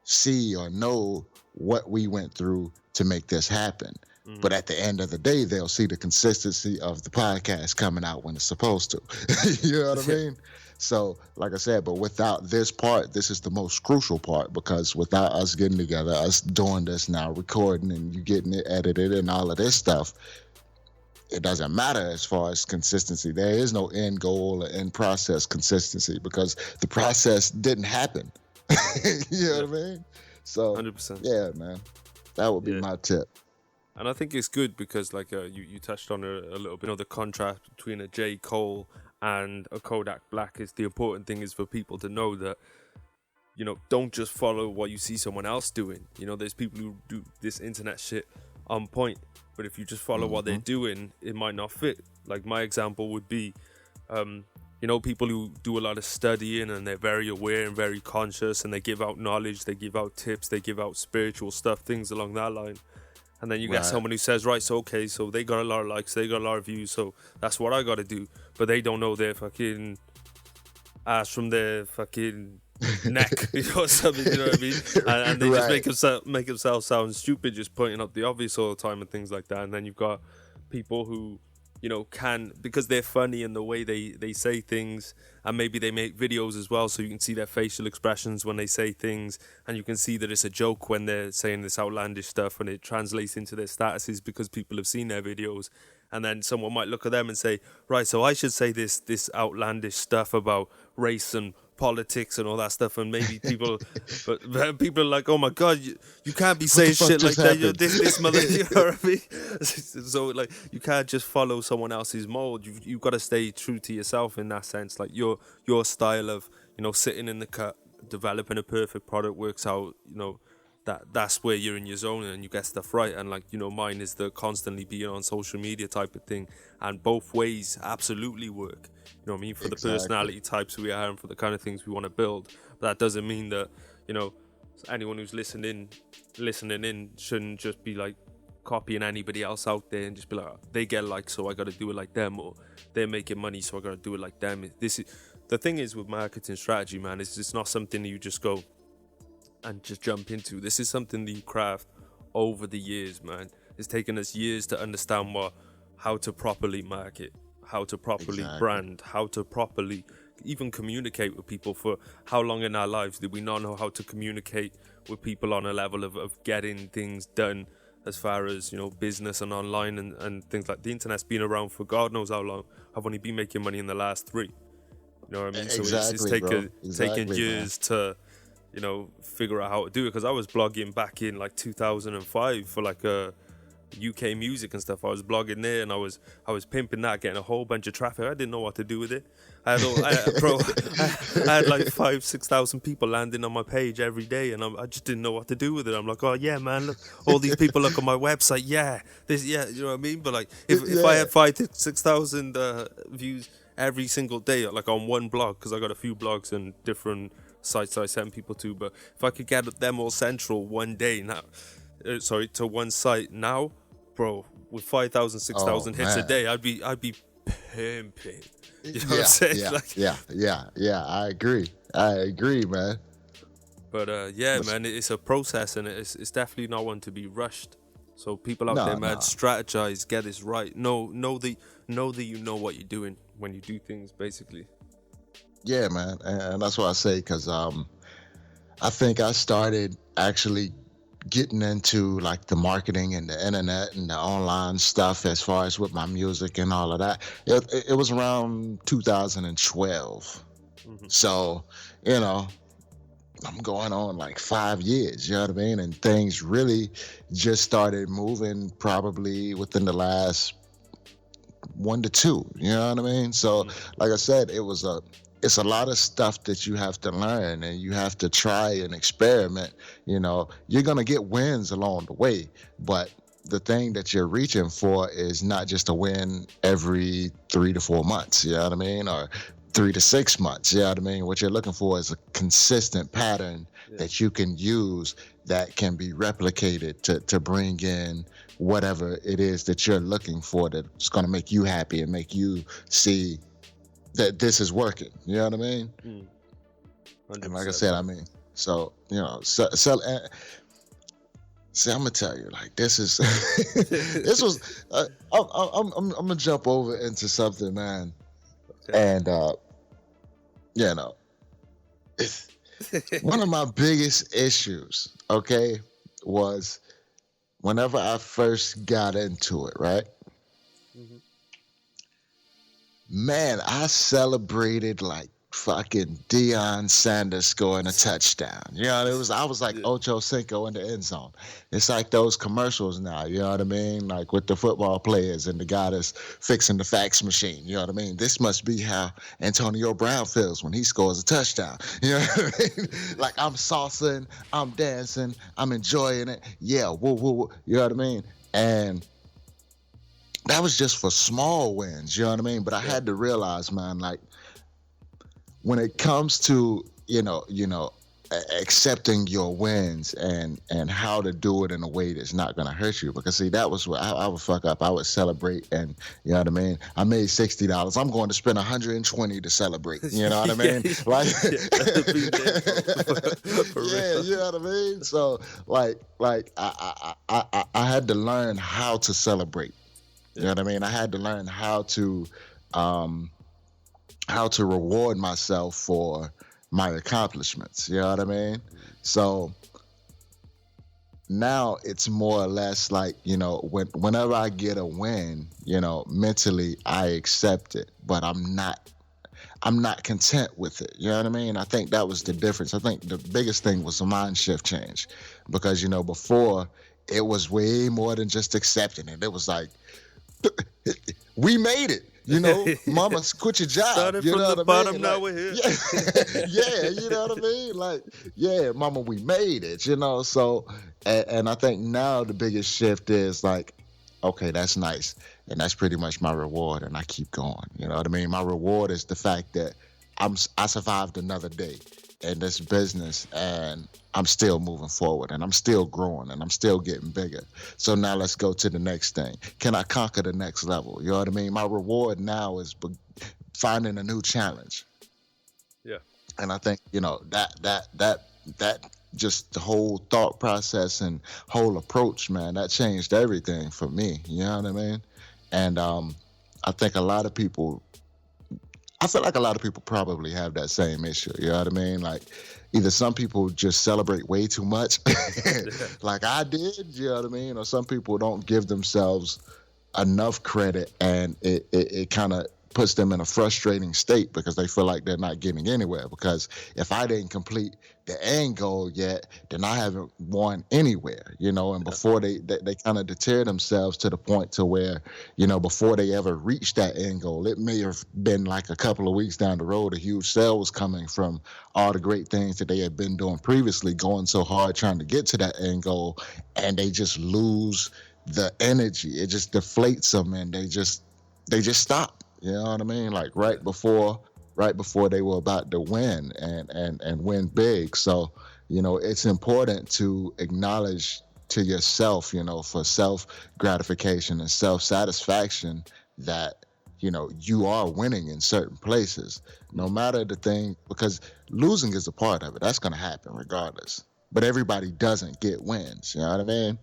see or know what we went through to make this happen. Mm-hmm. But at the end of the day, they'll see the consistency of the podcast coming out when it's supposed to. You know what I mean? So, like I said, but without this part, this is the most crucial part, because without us getting together, us doing this now, recording, and you getting it edited and all of this stuff, it doesn't matter as far as consistency. There is no end goal or end process consistency, because the process didn't happen. You know what I mean? So, 100%. Yeah, man, that would be my tip. And I think it's good because, like, you touched on a little bit, the contrast between a J. Cole and a Kodak Black is the important thing is for people to know that, don't just follow what you see someone else doing. There's people who do this internet shit on point, but if you just follow what they're doing, it might not fit. Like, my example would be, people who do a lot of studying and they're very aware and very conscious, and they give out knowledge, they give out tips, they give out spiritual stuff, things along that line. And then you get someone who says, right, so okay, so they got a lot of likes, they got a lot of views, so that's what I got to do. But they don't know their fucking ass from their fucking neck or something, you know what I mean? And they just make themselves sound stupid, just pointing out the obvious all the time and things like that. And then you've got people who, can, because they're funny in the way they say things, and maybe they make videos as well, so you can see their facial expressions when they say things, and you can see that it's a joke when they're saying this outlandish stuff, and it translates into their statuses because people have seen their videos. And then someone might look at them and say, right, so I should say this outlandish stuff about race and politics and all that stuff, and maybe people but people are like, oh my god, you can't be saying shit like that, you're this mother, you know what I mean? So, like, you can't just follow someone else's mold. You've got to stay true to yourself in that sense. Like, your style of, sitting in the cut, developing a perfect product works out, that's where you're in your zone and you get stuff right. And, like, mine is the constantly being on social media type of thing, and both ways absolutely work. You know what I mean? For the personality types we are and for the kind of things we want to build. But that doesn't mean that, anyone who's listening in shouldn't just be like copying anybody else out there and just be like, they get likes, so I got to do it like them, or they're making money, so I got to do it like them. The thing is with marketing strategy, man, it's not something you just go and just jump into. This is something that you craft over the years, man. It's taken us years to understand how to properly market, how to properly Exactly. brand, how to properly even communicate with people. For how long in our lives did we not know how to communicate with people on a level of getting things done, as far as, you know, business and online and things like the internet's been around for God knows how long. I've only been making money in the last 3. You know what I mean? So it's Exactly, bro. taken Exactly, years to, you know, figure out how to do it. Because I was blogging back in like 2005 for like a UK music and stuff. I was blogging there and I was pimping that, getting a whole bunch of traffic. I didn't know what to do with it. I had like 5,000-6,000 people landing on my page every day, and I just didn't know what to do with it. I'm like, oh yeah, man, look, all these people look on my website. Yeah, you know what I mean? But like, if I had 5,000-6,000 views every single day, like on one blog, because I got a few blogs and different sites I send people to, but if I could get them all central one day now, to one site now, bro, with 5,000, 6,000 hits a day, I'd be pimping. You know what I'm saying? Yeah. I agree, man. But man, it's a process, and it's definitely not one to be rushed. So people out there, man, strategize, get this right. Know that you know what you're doing when you do things, basically. Yeah, man, and that's what I say, because I think I started actually getting into like the marketing and the internet and the online stuff, as far as with my music and all of that. It was around 2012. So, you know, I'm going on like 5 years, you know what I mean? And things really just started moving probably within the last 1 to 2, you know what I mean? So, like I said, it's a lot of stuff that you have to learn, and you have to try and experiment. You know, you're going to get wins along the way, but the thing that you're reaching for is not just a win every 3 to 4 months, you know what I mean? Or 3 to 6 months, you know what I mean? What you're looking for is a consistent pattern that you can use, that can be replicated to bring in whatever it is that you're looking for, that's going to make you happy and make you see that this is working, you know what I mean? 100%. And like I said, I mean, so, you know, see, I'm gonna tell you, like, this is, this was, I'm gonna jump over into something, man, and you know, one of my biggest issues, okay, was whenever I first got into it, right? Man, I celebrated like fucking Deion Sanders scoring a touchdown. You know, I was like Ocho Cinco in the end zone. It's like those commercials now, you know what I mean? Like with the football players and the guy that's fixing the fax machine, you know what I mean? This must be how Antonio Brown feels when he scores a touchdown. You know what I mean? Like, I'm salsaing, I'm dancing, I'm enjoying it. Yeah, woo, woo, woo. You know what I mean? And that was just for small wins, you know what I mean? But I had to realize, man, like, when it comes to, you know, accepting your wins and how to do it in a way that's not going to hurt you. Because, see, that was what I would fuck up. I would celebrate, and, you know what I mean? I made $60. I'm going to spend $120 to celebrate. You know what I mean? Like, yeah, you know what I mean? So, like I had to learn how to celebrate. You know what I mean? I had to learn how to reward myself for my accomplishments. You know what I mean? So now it's more or less like, you know, whenever I get a win, you know, mentally I accept it, but I'm not content with it. You know what I mean? I think that was the difference. I think the biggest thing was a mind shift change, because, you know, before it was way more than just accepting it. It was like, we made it. You know, mama, quit your job. Started you from know the what bottom, I mean? now Like, we're here. Yeah, you know what I mean? Like, yeah, mama, we made it, you know? So, and I think now the biggest shift is like, okay, that's nice. And that's pretty much my reward. And I keep going. You know what I mean? My reward is the fact that I survived another day in this business, and I'm still moving forward, and I'm still growing, and I'm still getting bigger. So now let's go to the next thing. Can I conquer the next level? You know what I mean? My reward now is finding a new challenge. Yeah. And I think, you know, that just the whole thought process and whole approach, man, that changed everything for me. You know what I mean? And I think a lot of people, I feel like a lot of people probably have that same issue. You know what I mean? Like, either some people just celebrate way too much, like I did, you know what I mean? Or some people don't give themselves enough credit, and it kind of puts them in a frustrating state because they feel like they're not getting anywhere. Because if I didn't complete the end goal yet, then I haven't won anywhere, you know. And before they kind of deter themselves to the point to where, you know, before they ever reach that end goal, it may have been like a couple of weeks down the road, a huge sale was coming from all the great things that they had been doing previously, going so hard trying to get to that end goal, and they just lose the energy. It just deflates them, and they just stop. You know what I mean? Like right before they were about to win and win big. So, you know, it's important to acknowledge to yourself, you know, for self gratification and self satisfaction that, you know, you are winning in certain places, no matter the thing, because losing is a part of it. That's going to happen regardless. But everybody doesn't get wins. You know what I mean?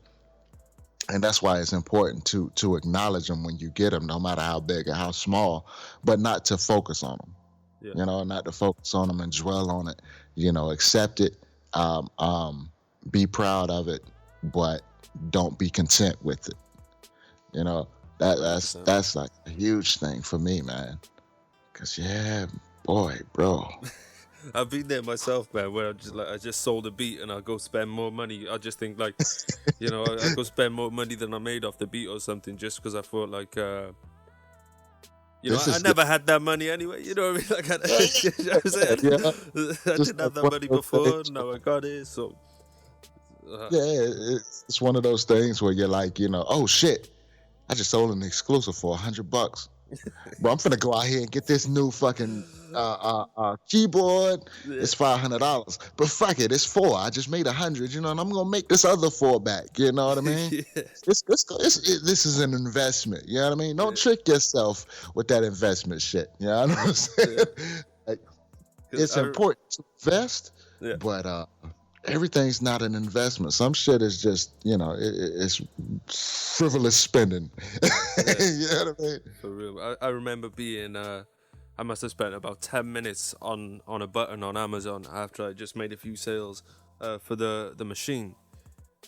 And that's why it's important to acknowledge them when you get them, no matter how big or how small, but not to focus on them. Yeah. You know, not to focus on them and dwell on it. You know, accept it, be proud of it, but don't be content with it. You know, that's like a huge thing for me, man. 'Cause yeah, boy, bro. I've been there myself, man, where I just sold a beat and I go spend more money. I just think like, you know, I go spend more money than I made off the beat or something, just because I thought like, you know, I never had that money anyway. You know what I mean? Like, I didn't have that money before. Now I got it. So yeah, it's one of those things where you're like, you know, oh shit, I just sold an exclusive for $100. Bro, I'm finna go out here and get this new fucking keyboard. Yeah. It's $500, but fuck it, it's $4. I just made $100, you know, and I'm gonna make this other $4 back. You know what I mean? Yeah. This is an investment. You know what I mean? Don't trick yourself with that investment shit. You know what I'm saying? Yeah. Like, it's important to invest, but everything's not an investment. Some shit is just, you know, it's frivolous spending. You know what I mean? For real. I remember being, I must have spent about 10 minutes on a button on Amazon after I just made a few sales for the machine.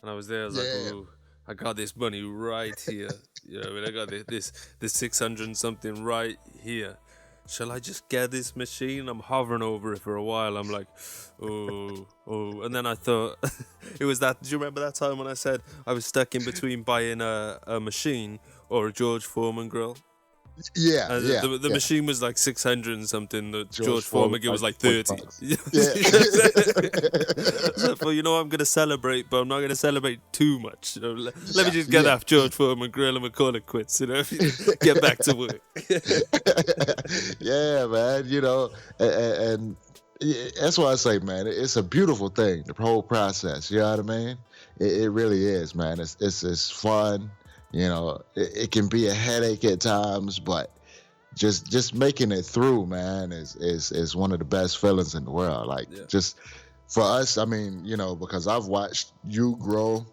And I was there, I was like, oh, I got this money right here. You know, I mean, I got this 600 and something right here. Shall I just get this machine? I'm hovering over it for a while. I'm like, oh. And then I thought, it was that, do you remember that time when I said I was stuck in between buying a machine or a George Foreman grill? Yeah, the machine was like 600 and something. The George Foreman grill was like 30. Yeah. So I thought, you know, I'm going to celebrate, but I'm not going to celebrate too much. You know, let me just get off George Foreman grill and we'll call it quits. You know, get back to work. Yeah, man. You know, and that's why I say, man, it's a beautiful thing. The whole process. You know what I mean? It really is, man. It's fun. You know, it can be a headache at times, but just making it through, man, is one of the best feelings in the world. Like, just for us, I mean, you know, because I've watched you grow,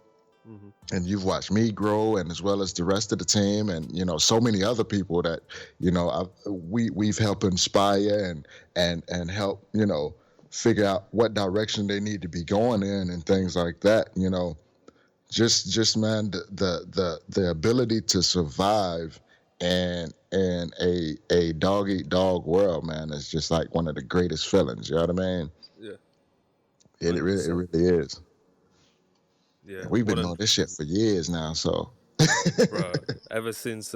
and you've watched me grow, and as well as the rest of the team, and you know, so many other people that, you know, we've helped inspire and help, you know, figure out what direction they need to be going in and things like that. You know. Just man, the ability to survive in a dog eat dog world, man, is just like one of the greatest feelings. You know what I mean? Yeah. It really is. Yeah. We've been doing this shit for years now, so. Bro, ever since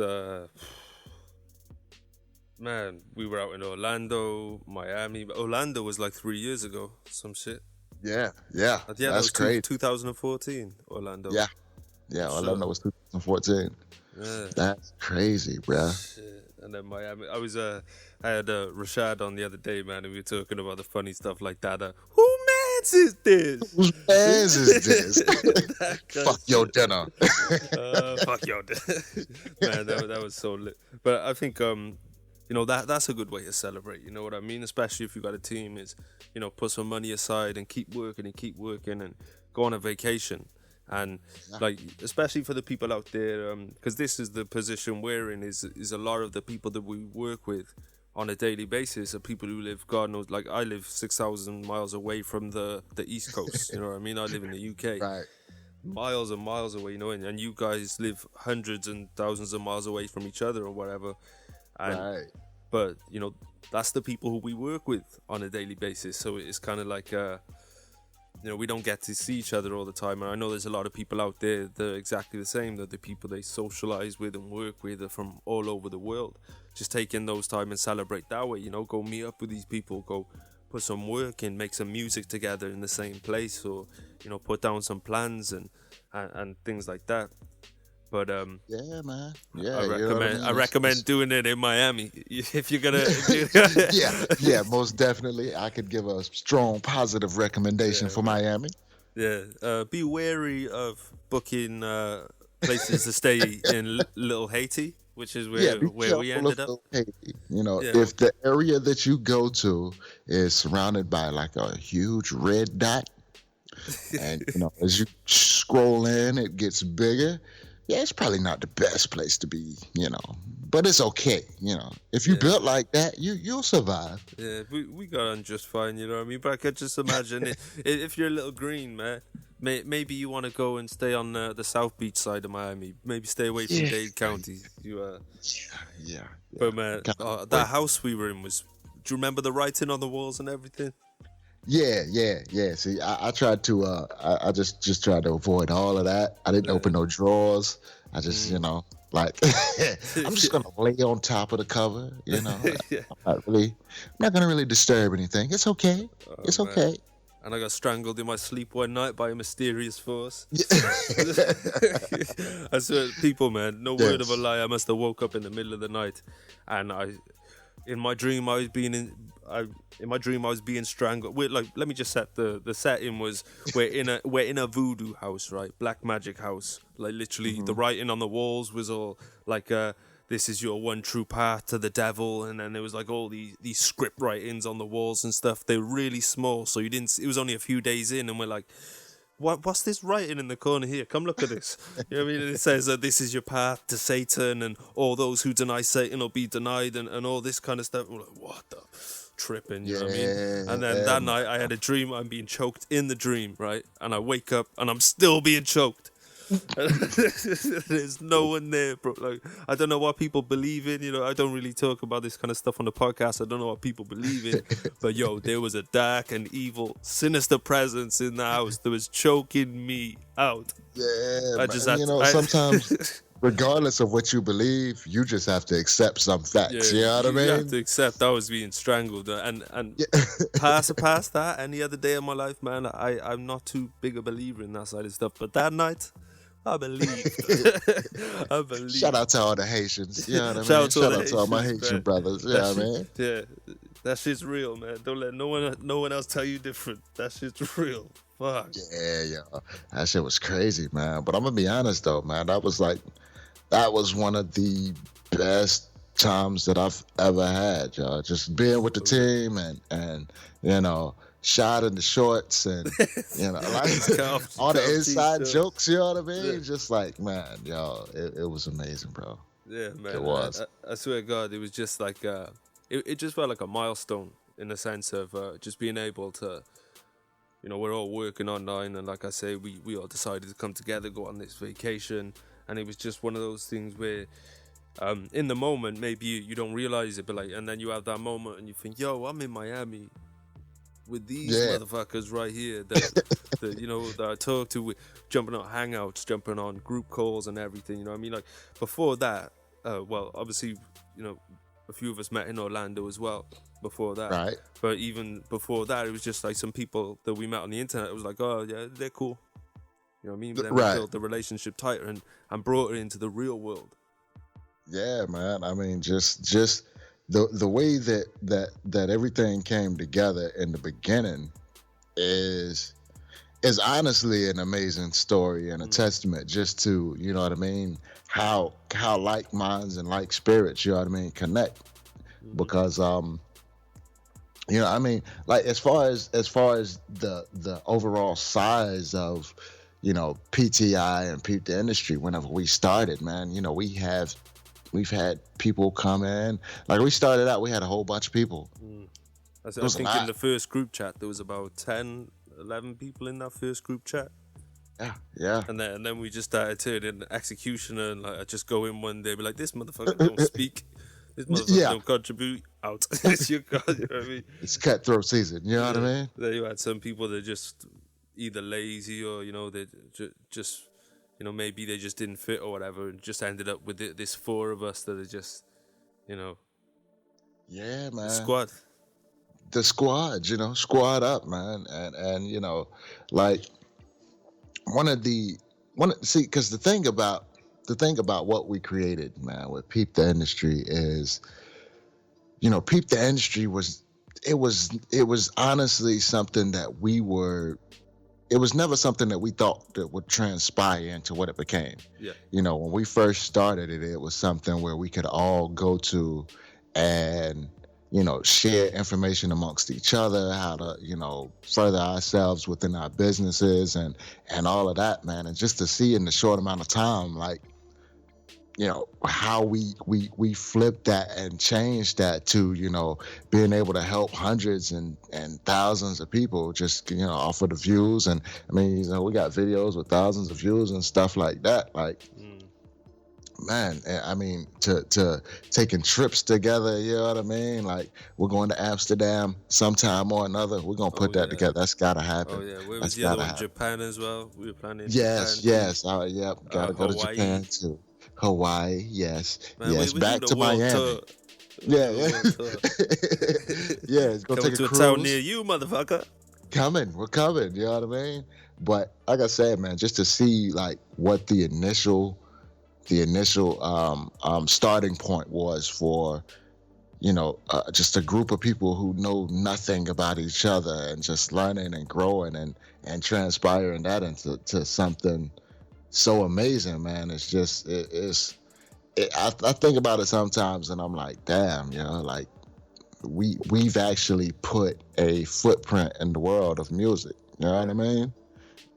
man, we were out in Orlando, Miami. Orlando was like 3 years ago, some shit. Yeah, that's crazy. 2014, Orlando. Yeah, Orlando was 2014. Yeah. That's crazy, bro. Shit. And then Miami. I had Rashad on the other day, man, and we were talking about the funny stuff like that. Who mans is this? Whose mans is this? Fuck your dinner. Fuck your dinner. Man, that was so lit. But I think you know, that's a good way to celebrate, you know what I mean? Especially if you got a team, is, you know, put some money aside and keep working and go on a vacation. And like, especially for the people out there, because this is the position we're in, is a lot of the people that we work with on a daily basis are people who live, God knows, like I live 6,000 miles away from the East Coast. You know what I mean? I live in the UK. Right. Miles and miles away, you know, and you guys live hundreds and thousands of miles away from each other or whatever. And, Right. But, you know, that's the people who we work with on a daily basis. So it's kind of like, you know, we don't get to see each other all the time. And I know there's a lot of people out there that are exactly the same, that the people they socialize with and work with are from all over the world. Just taking those time and celebrate that way, you know, go meet up with these people, go put some work in, make some music together in the same place, or, you know, put down some plans and things like that. But Yeah, man. Yeah, I recommend doing it in Miami if you're gonna. yeah, most definitely. I could give a strong positive recommendation for Miami. Yeah, be wary of booking places to stay in Little Haiti, which is where we ended up. Haiti. You know, if the area that you go to is surrounded by like a huge red dot, and you know, as you scroll in, it gets bigger. Yeah, it's probably not the best place to be, you know, but it's okay, you know. If you built like that, you'll survive. Yeah, we got on just fine, you know what I mean? But I could just imagine if you're a little green, man, maybe you want to go and stay on the South Beach side of Miami. Maybe stay away from Dade County. Yeah. But man, that house we were in was. Do you remember the writing on the walls and everything? Yeah. See, I tried to, I just tried to avoid all of that. I didn't open no drawers. I just, you know, like, I'm just gonna lay on top of the cover. You know, I'm not gonna really disturb anything. It's okay. It's okay. And I got strangled in my sleep one night by a mysterious force. I swear, people, man, no word of a lie. I must have woke up in the middle of the night, and in my dream, I was being strangled. Let me just set the setting was we're in a voodoo house, right? Black magic house. Like literally, the writing on the walls was all like, "This is your one true path to the devil," and then there was like all these script writings on the walls and stuff. They were really small, so you didn't. It was only a few days in, and we're like, What's this writing in the corner here? Come look at this. You know what I mean? And it says that this is your path to Satan, and all those who deny Satan will be denied, and all this kind of stuff. We're like, what the tripping? You know what I mean? And then that night I had a dream. I'm being choked in the dream, right? And I wake up and I'm still being choked. There's no one there, bro. Like, I don't know what people believe in. You know, I don't really talk about this kind of stuff on the podcast. I don't know what people believe in. But yo, there was a dark and evil, sinister presence in the house that was choking me out. Yeah, I just had sometimes, regardless of what you believe, you just have to accept some facts. You know what I mean? You have to accept I was being strangled, and past that, any other day of my life, man, I'm not too big a believer in that side of stuff. But that night, I believe. Shout out to all the Haitians. You know what I mean? Shout out to all my Haitian brothers. You know what I mean? Yeah, that shit's real, man. Don't let no one else tell you different. That shit's real. Fuck. Yeah. That shit was crazy, man. But I'm gonna be honest though, man. That was one of the best times that I've ever had, y'all. Just being with the team and you know, shot in the shorts and you know, like all the inside jokes, you know what I mean? Yeah. Just like, man, y'all, it was amazing, bro. Yeah, man. It was. I swear to God, it was just like it just felt like a milestone in the sense of just being able to, you know, we're all working online, and like I say, we all decided to come together, go on this vacation, and it was just one of those things where in the moment maybe you don't realize it, but like, and then you have that moment and you think, yo, I'm in Miami with these motherfuckers right here that you know, that I talk to, jumping on hangouts, jumping on group calls and everything, you know what I mean? Like before that, well, obviously, you know, a few of us met in Orlando as well before that, right? But even before that, it was just like some people that we met on the internet. It was like, oh yeah, they're cool, you know what I mean? But then we built the relationship tighter and brought it into the real world. Yeah, man. I mean, just the way that everything came together in the beginning is honestly an amazing story and a testament just to, you know what I mean, how like minds and like spirits, you know what I mean, connect. Because you know, I mean, like as far as the overall size of, PTI and Peep the Industry, whenever we started, man, we've had people come in. Like we started out, we had a whole bunch of people. I think in the first group chat there was about 10, 11 people in that first group chat. Yeah. And then we just started turning executioner, and like I just go in one day, be like, this motherfucker don't speak, this motherfucker don't contribute, out. You know what I mean? It's cutthroat season. You know what I mean? Then you had some people that just either lazy or they just maybe they just didn't fit or whatever, and just ended up with this four of us that are just yeah, man, the squad, squad up, man, and like because the thing about what we created, man, with Peep the Industry is, Peep the Industry was honestly something that it was never something that we thought that would transpire into what it became. Yeah. When we first started it, it was something where we could all go to and, share information amongst each other, how to, further ourselves within our businesses and all of that, man. And just to see in the short amount of time, like, how we flipped that and changed that to, being able to help hundreds and thousands of people just, off of the views. And I mean, we got videos with thousands of views and stuff like that. Like, man, I mean, to taking trips together, you know what I mean? Like, we're going to Amsterdam sometime or another. We're going to put that together. That's got to happen. Oh, yeah. Where was the other one? Japan as well? We were planning Yes. Japan. Yep. Got to go to Japan, too. Hawaii, yes. Man, yes, we back do to Miami. Tour. Yeah. Yeah, it's going to take to a cruise. A town near you, motherfucker. We're coming, you know what I mean? But like I said, man, just to see like what the initial starting point was for, just a group of people who know nothing about each other and just learning and growing and transpiring that into something so amazing, man. It's just I think about it sometimes and I'm like, damn, like we've actually put a footprint in the world of music, you know what I mean?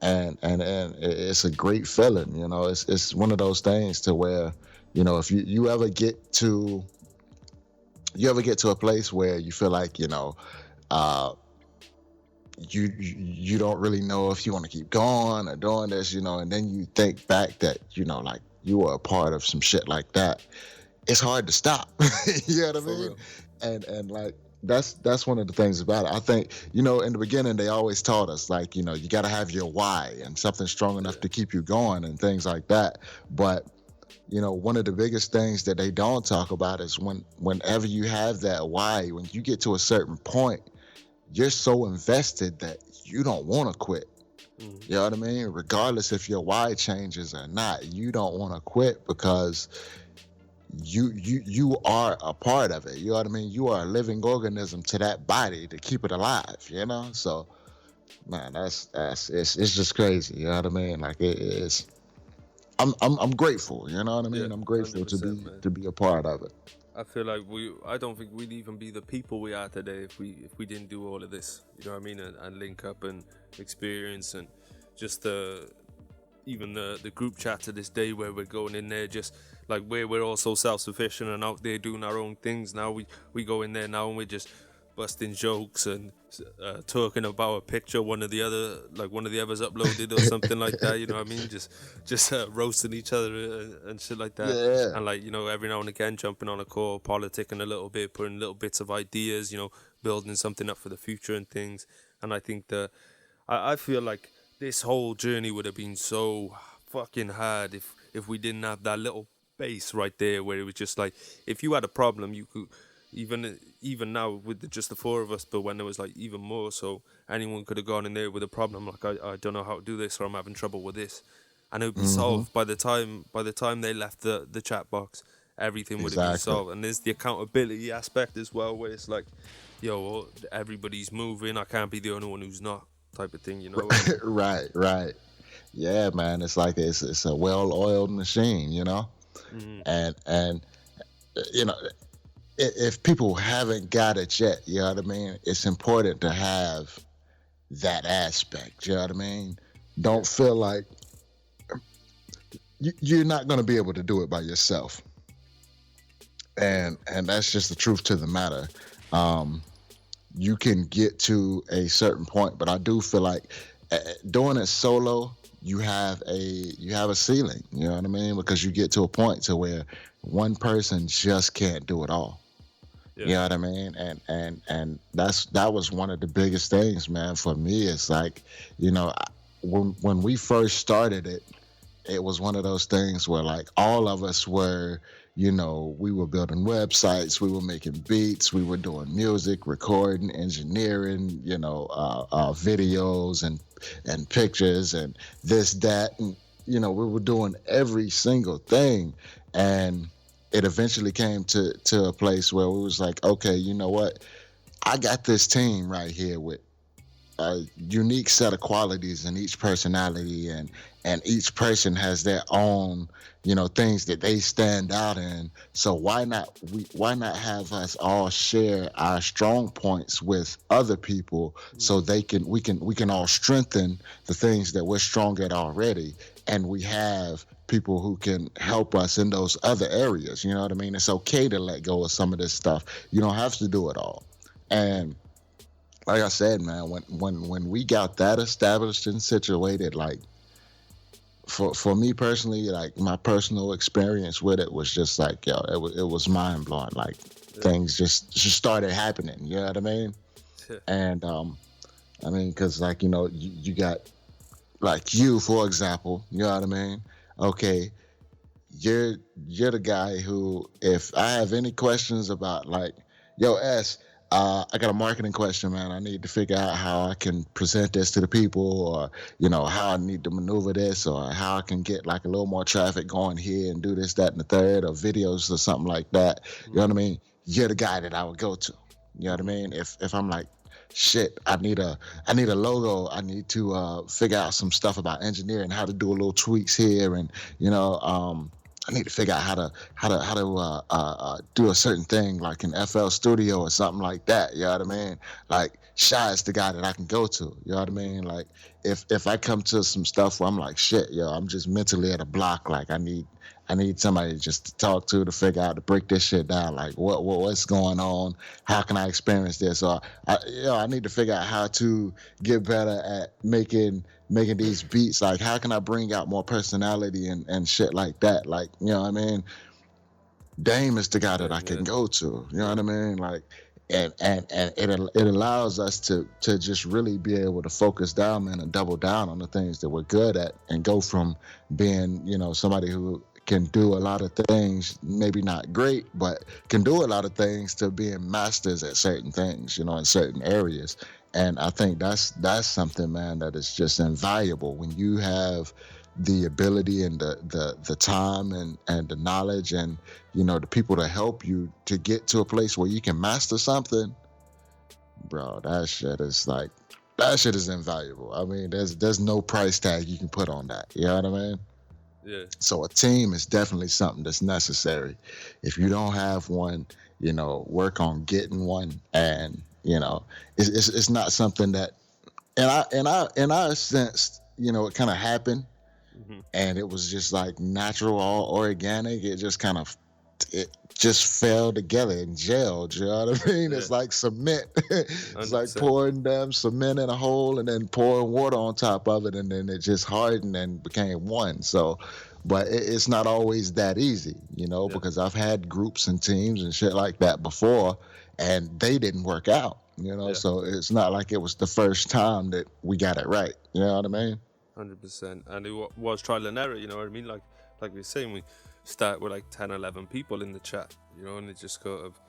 And it's a great feeling, it's one of those things to where, if you ever get to a place where you feel like, you don't really know if you want to keep going or doing this, and then you think back that, like you were a part of some shit like that. It's hard to stop. You know what I mean? And like, that's one of the things about it. I think, in the beginning, they always taught us, like, you got to have your why and something strong enough to keep you going and things like that. But, one of the biggest things that they don't talk about is whenever you have that why, when you get to a certain point, you're so invested that you don't want to quit. You know what I mean? Regardless if your why changes or not, you don't want to quit because you are a part of it. You know what I mean? You are a living organism to that body to keep it alive, So, man, it's just crazy. You know what I mean? Like it is. I'm grateful. You know what I mean? I'm grateful to be a part of it. I feel like I don't think we'd even be the people we are today if we didn't do all of this. You know what I mean? And link up and experience and just even the group chat to this day where we're going in there just like we're all so self-sufficient and out there doing our own things. Now we go in there now and we're just busting jokes and talking about a picture one of the others uploaded or something like that. You know what I mean? Just roasting each other and shit like that. Yeah. And like, every now and again jumping on a call, politicking a little bit, putting little bits of ideas, building something up for the future and things. And I think that I feel like this whole journey would have been so fucking hard if we didn't have that little base right there where it was just like, if you had a problem, you could even now with just the four of us, but when there was like even more, so anyone could have gone in there with a problem like I don't know how to do this, or I'm having trouble with this, and it would be solved by the time they left the chat box. Everything would have been solved. And there's the accountability aspect as well, where it's like, everybody's moving, I can't be the only one who's not, type of thing, Right. Yeah, man, it's like it's a well-oiled machine, and if people haven't got it yet, you know what I mean, it's important to have that aspect, you know what I mean? Don't feel like you're not going to be able to do it by yourself. And that's just the truth to the matter. You can get to a certain point, but I do feel like doing it solo, you have a ceiling. You know what I mean? Because you get to a point to where one person just can't do it all. Yeah. You know what I mean? And that was one of the biggest things, man, for me. It's like, when we first started it, it was one of those things where like all of us were, we were building websites, we were making beats, we were doing music, recording, engineering, videos and pictures and this, that, and we were doing every single thing. And it eventually came to a place where we was like, okay, you know what? I got this team right here with a unique set of qualities in each personality, and each person has their own things that they stand out in. So why not have us all share our strong points with other people, so we can all strengthen the things that we're strong at already, and we have people who can help us in those other areas. You know what I mean? It's okay to let go of some of this stuff. You don't have to do it all. And like I said, man, when we got that established and situated, like for me personally, like my personal experience with it was just like, it was mind blowing. Like things just started happening. You know what I mean? And I mean, because like you got like you, for example. You know what I mean? Okay, you're the guy who, if I have any questions about like, yo, S, I got a marketing question, man. I need to figure out how I can present this to the people, or how I need to maneuver this, or how I can get like a little more traffic going here and do this, that, and the third, or videos or something like that. You know what I mean? You're the guy that I would go to. You know what I mean? If I'm like, shit, I need a logo. I need to figure out some stuff about engineering, how to do a little tweaks here, and I need to figure out how to do a certain thing like in FL Studio or something like that. You know what I mean? Like Shy is the guy that I can go to. You know what I mean? Like if I come to some stuff where I'm like, shit, I'm just mentally at a block. Like I need somebody just to talk to figure out, to break this shit down. Like what's going on? How can I experience this? Or I need to figure out how to get better at making these beats. Like how can I bring out more personality and shit like that? Like, you know what I mean? Dame is the guy that I can go to. You know what I mean? Like, and it allows us to just really be able to focus down, man, and double down on the things that we're good at, and go from being, somebody who can do a lot of things, maybe not great, but can do a lot of things, to being masters at certain things, in certain areas. And I think that's something, man, that is just invaluable when you have the ability and the time and the knowledge and the people to help you to get to a place where you can master something. Bro, that shit is invaluable. I mean, there's no price tag you can put on that. You know what I mean? Yeah. So a team is definitely something that's necessary. If you don't have one, work on getting one. And it's not something that, in our sense, it kind of happened, and it was just like natural, all organic. It just fell together and gelled. You know what I mean? Yeah. It's like cement. It's 100%. Like pouring cement in a hole and then pouring water on top of it, and then it just hardened and became one. So, but it's not always that easy, because I've had groups and teams and shit like that before, and they didn't work out. So it's not like it was the first time that we got it right. You know what I mean? 100%. And it was trial and error. You know what I mean? Like we were saying, we start with like 10, 11 people in the chat. And it just sort of,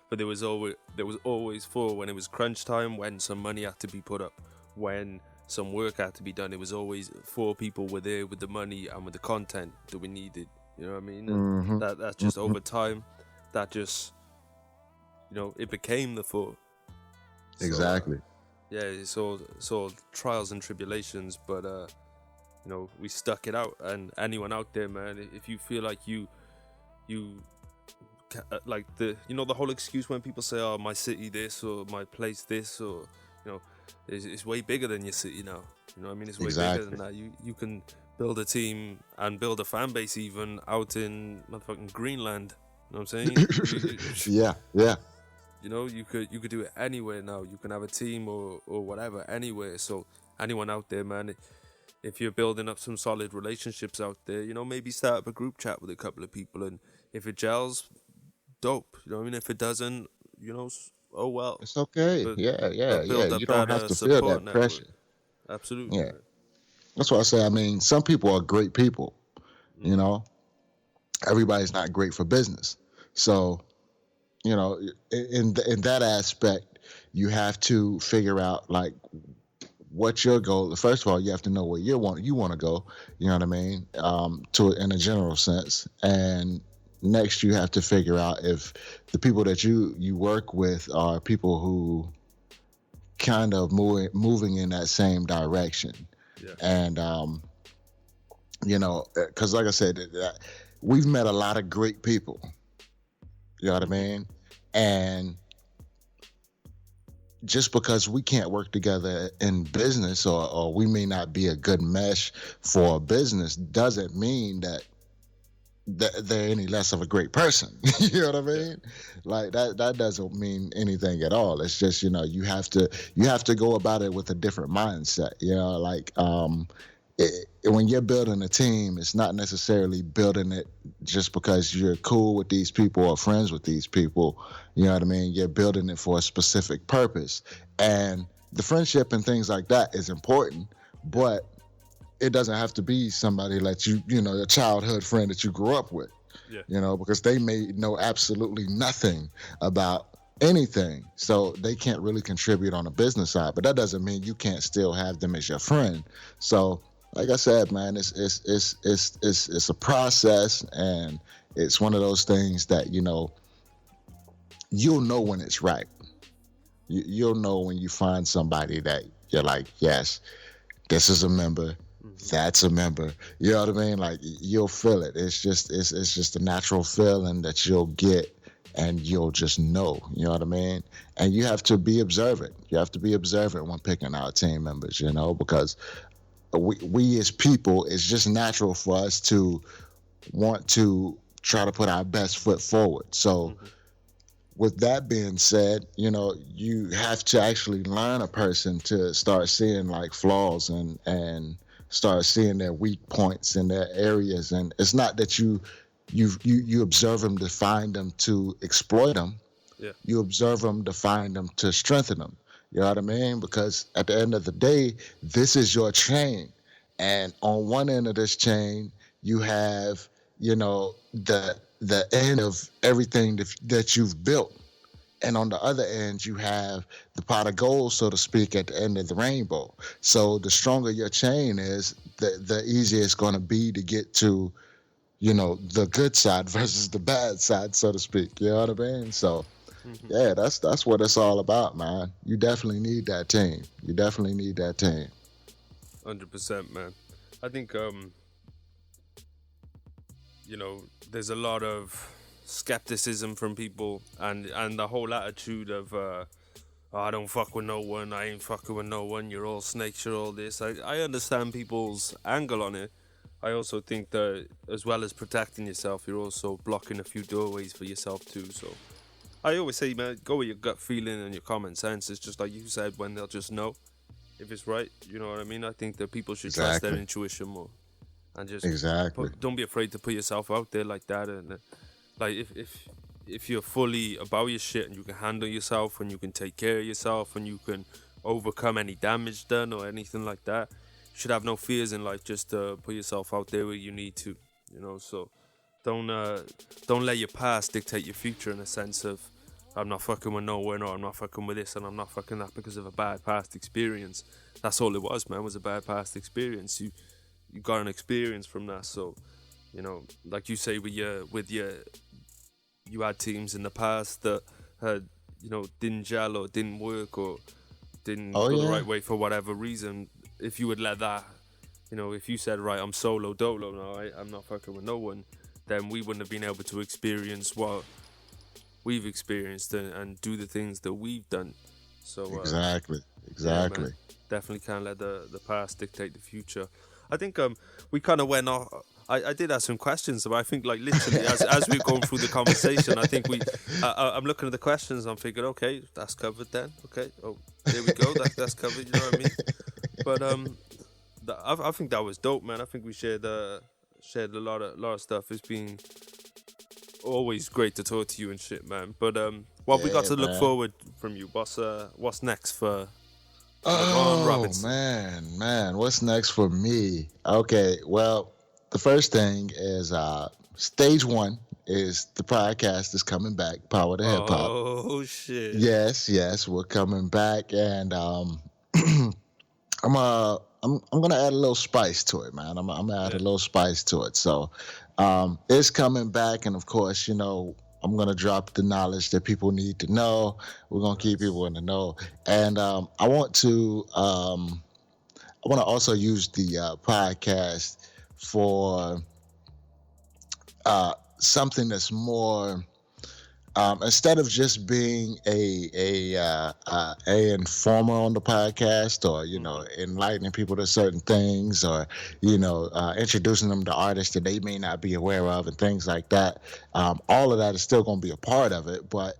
but there was always for when it was crunch time, when some money had to be put up, when some work had to be done. It was always 4 people were there with the money and with the content that we needed. You know what I mean? And that's just over time. That just, it became the 4. Exactly. So, it's all trials and tribulations, but we stuck it out. And anyone out there, man, if you feel like you like the whole excuse when people say, oh, my city this, or my place this, or it's way bigger than your city now. You know what I mean? It's way Exactly. bigger than that. You can build a team and build a fan base even out in motherfucking Greenland. You know what I'm saying? Yeah, yeah. You know, you could do it anywhere now. You can have a team or whatever anywhere. So anyone out there, man, if you're building up some solid relationships out there, you know, maybe start up a group chat with a couple of people, and if it gels, dope. You know what I mean? If it doesn't, you know, oh well. It's okay. But, Yeah, but build up You don't that have to feel support that network. pressure. Absolutely. Yeah. Man. That's why I say, I mean, some people are great people, you know. Everybody's not great for business. So, you know, in that aspect, you have to figure out like what's your goal. First of all, you have to know where you want to go. You know what I mean? To in a general sense, and next you have to figure out if the people that you work with are people who kind of moving in that same direction. Yeah. And you know, because like I said, we've met a lot of great people. You know what I mean? And just because we can't work together in business, or we may not be a good mesh for a business, doesn't mean that they're any less of a great person. You know what I mean? Like that doesn't mean anything at all. It's just, you know, you have to go about it with a different mindset. You know, like when you're building a team, it's not necessarily building it just because you're cool with these people or friends with these people. You know what I mean? You're building it for a specific purpose. And the friendship and things like that is important, but it doesn't have to be somebody like you know, a childhood friend that you grew up with. Yeah. You know, because they may know absolutely nothing about anything, so they can't really contribute on the business side. But that doesn't mean you can't still have them as your friend. So, like I said, man, it's a process, and it's one of those things that, you know, you'll know when it's right. You'll know when you find somebody that you're like, yes, this is a member. That's a member. You know what I mean? Like, you'll feel it. It's just a natural feeling that you'll get, and you'll just know. You know what I mean? And you have to be observant. You have to be observant when picking out team members, you know, because we as people, it's just natural for us to want to try to put our best foot forward. So with that being said, you know, you have to actually learn a person to start seeing like flaws and start seeing their weak points in their areas. And it's not that you observe them to find them to exploit them. Yeah. You observe them to find them to strengthen them. You know what I mean? Because at the end of the day, this is your chain. And on one end of this chain, you have, you know, the end of everything that you've built. And on the other end, you have the pot of gold, so to speak, at the end of the rainbow. So the stronger your chain is, the easier it's going to be to get to, you know, the good side versus the bad side, so to speak. You know what I mean? So, yeah, that's what it's all about, man. You definitely need that team. You definitely need that team. 100%, man. I think, you know, there's a lot of skepticism from people, and the whole attitude of, oh, I don't fuck with no one, I ain't fucking with no one, you're all snakes, you're all this. I understand people's angle on it. I also think that as well as protecting yourself, you're also blocking a few doorways for yourself too. So I always say, man, go with your gut feeling and your common sense. It's just like you said, when they'll just know if it's right. You know what I mean? I think that people should trust their intuition more, and just don't be afraid to put yourself out there like that. And like if you're fully about your shit and you can handle yourself and you can take care of yourself and you can overcome any damage done or anything like that, you should have no fears in life. Just put yourself out there where you need to, you know. So don't let your past dictate your future, in a sense of, I'm not fucking with no one, or I'm not fucking with this, and I'm not fucking that because of a bad past experience. That's all it was, man. Was a bad past experience. You got an experience from that. So, you know, like you say, you had teams in the past that had, you know, didn't gel or didn't work or didn't go the right way for whatever reason. If you would let that, you know, if you said, right, I'm solo dolo now, I'm not fucking with no one, then we wouldn't have been able to experience what we've experienced and do the things that we've done. So Exactly. yeah, Exactly. man, definitely can't let the past dictate the future. I think we kind of went off. I did ask some questions, but I think like literally as we're going through the conversation, I think I'm looking at the questions. I'm thinking, okay, that's covered then. Okay, oh, there we go. That's covered. You know what I mean? But I think that was dope, man. I think we shared a lot of stuff. It's been always great to talk to you and shit, man. But what we got to look man. forward from you? What's next for Lehron Oh Robinson? man, what's next for me? Okay, well, the first thing is stage one is the podcast is coming back, Power to Hip Hop. Oh shit! Yes, we're coming back, and I'm gonna add a little spice to it, man. I'm gonna add a little spice to it. So it's coming back, and of course, I'm gonna drop the knowledge that people need to know. We're gonna keep people in the know, and I want to also use the podcast for something that's more. Instead of just being a informer on the podcast, or enlightening people to certain things, or introducing them to artists that they may not be aware of and things like that, all of that is still going to be a part of it, but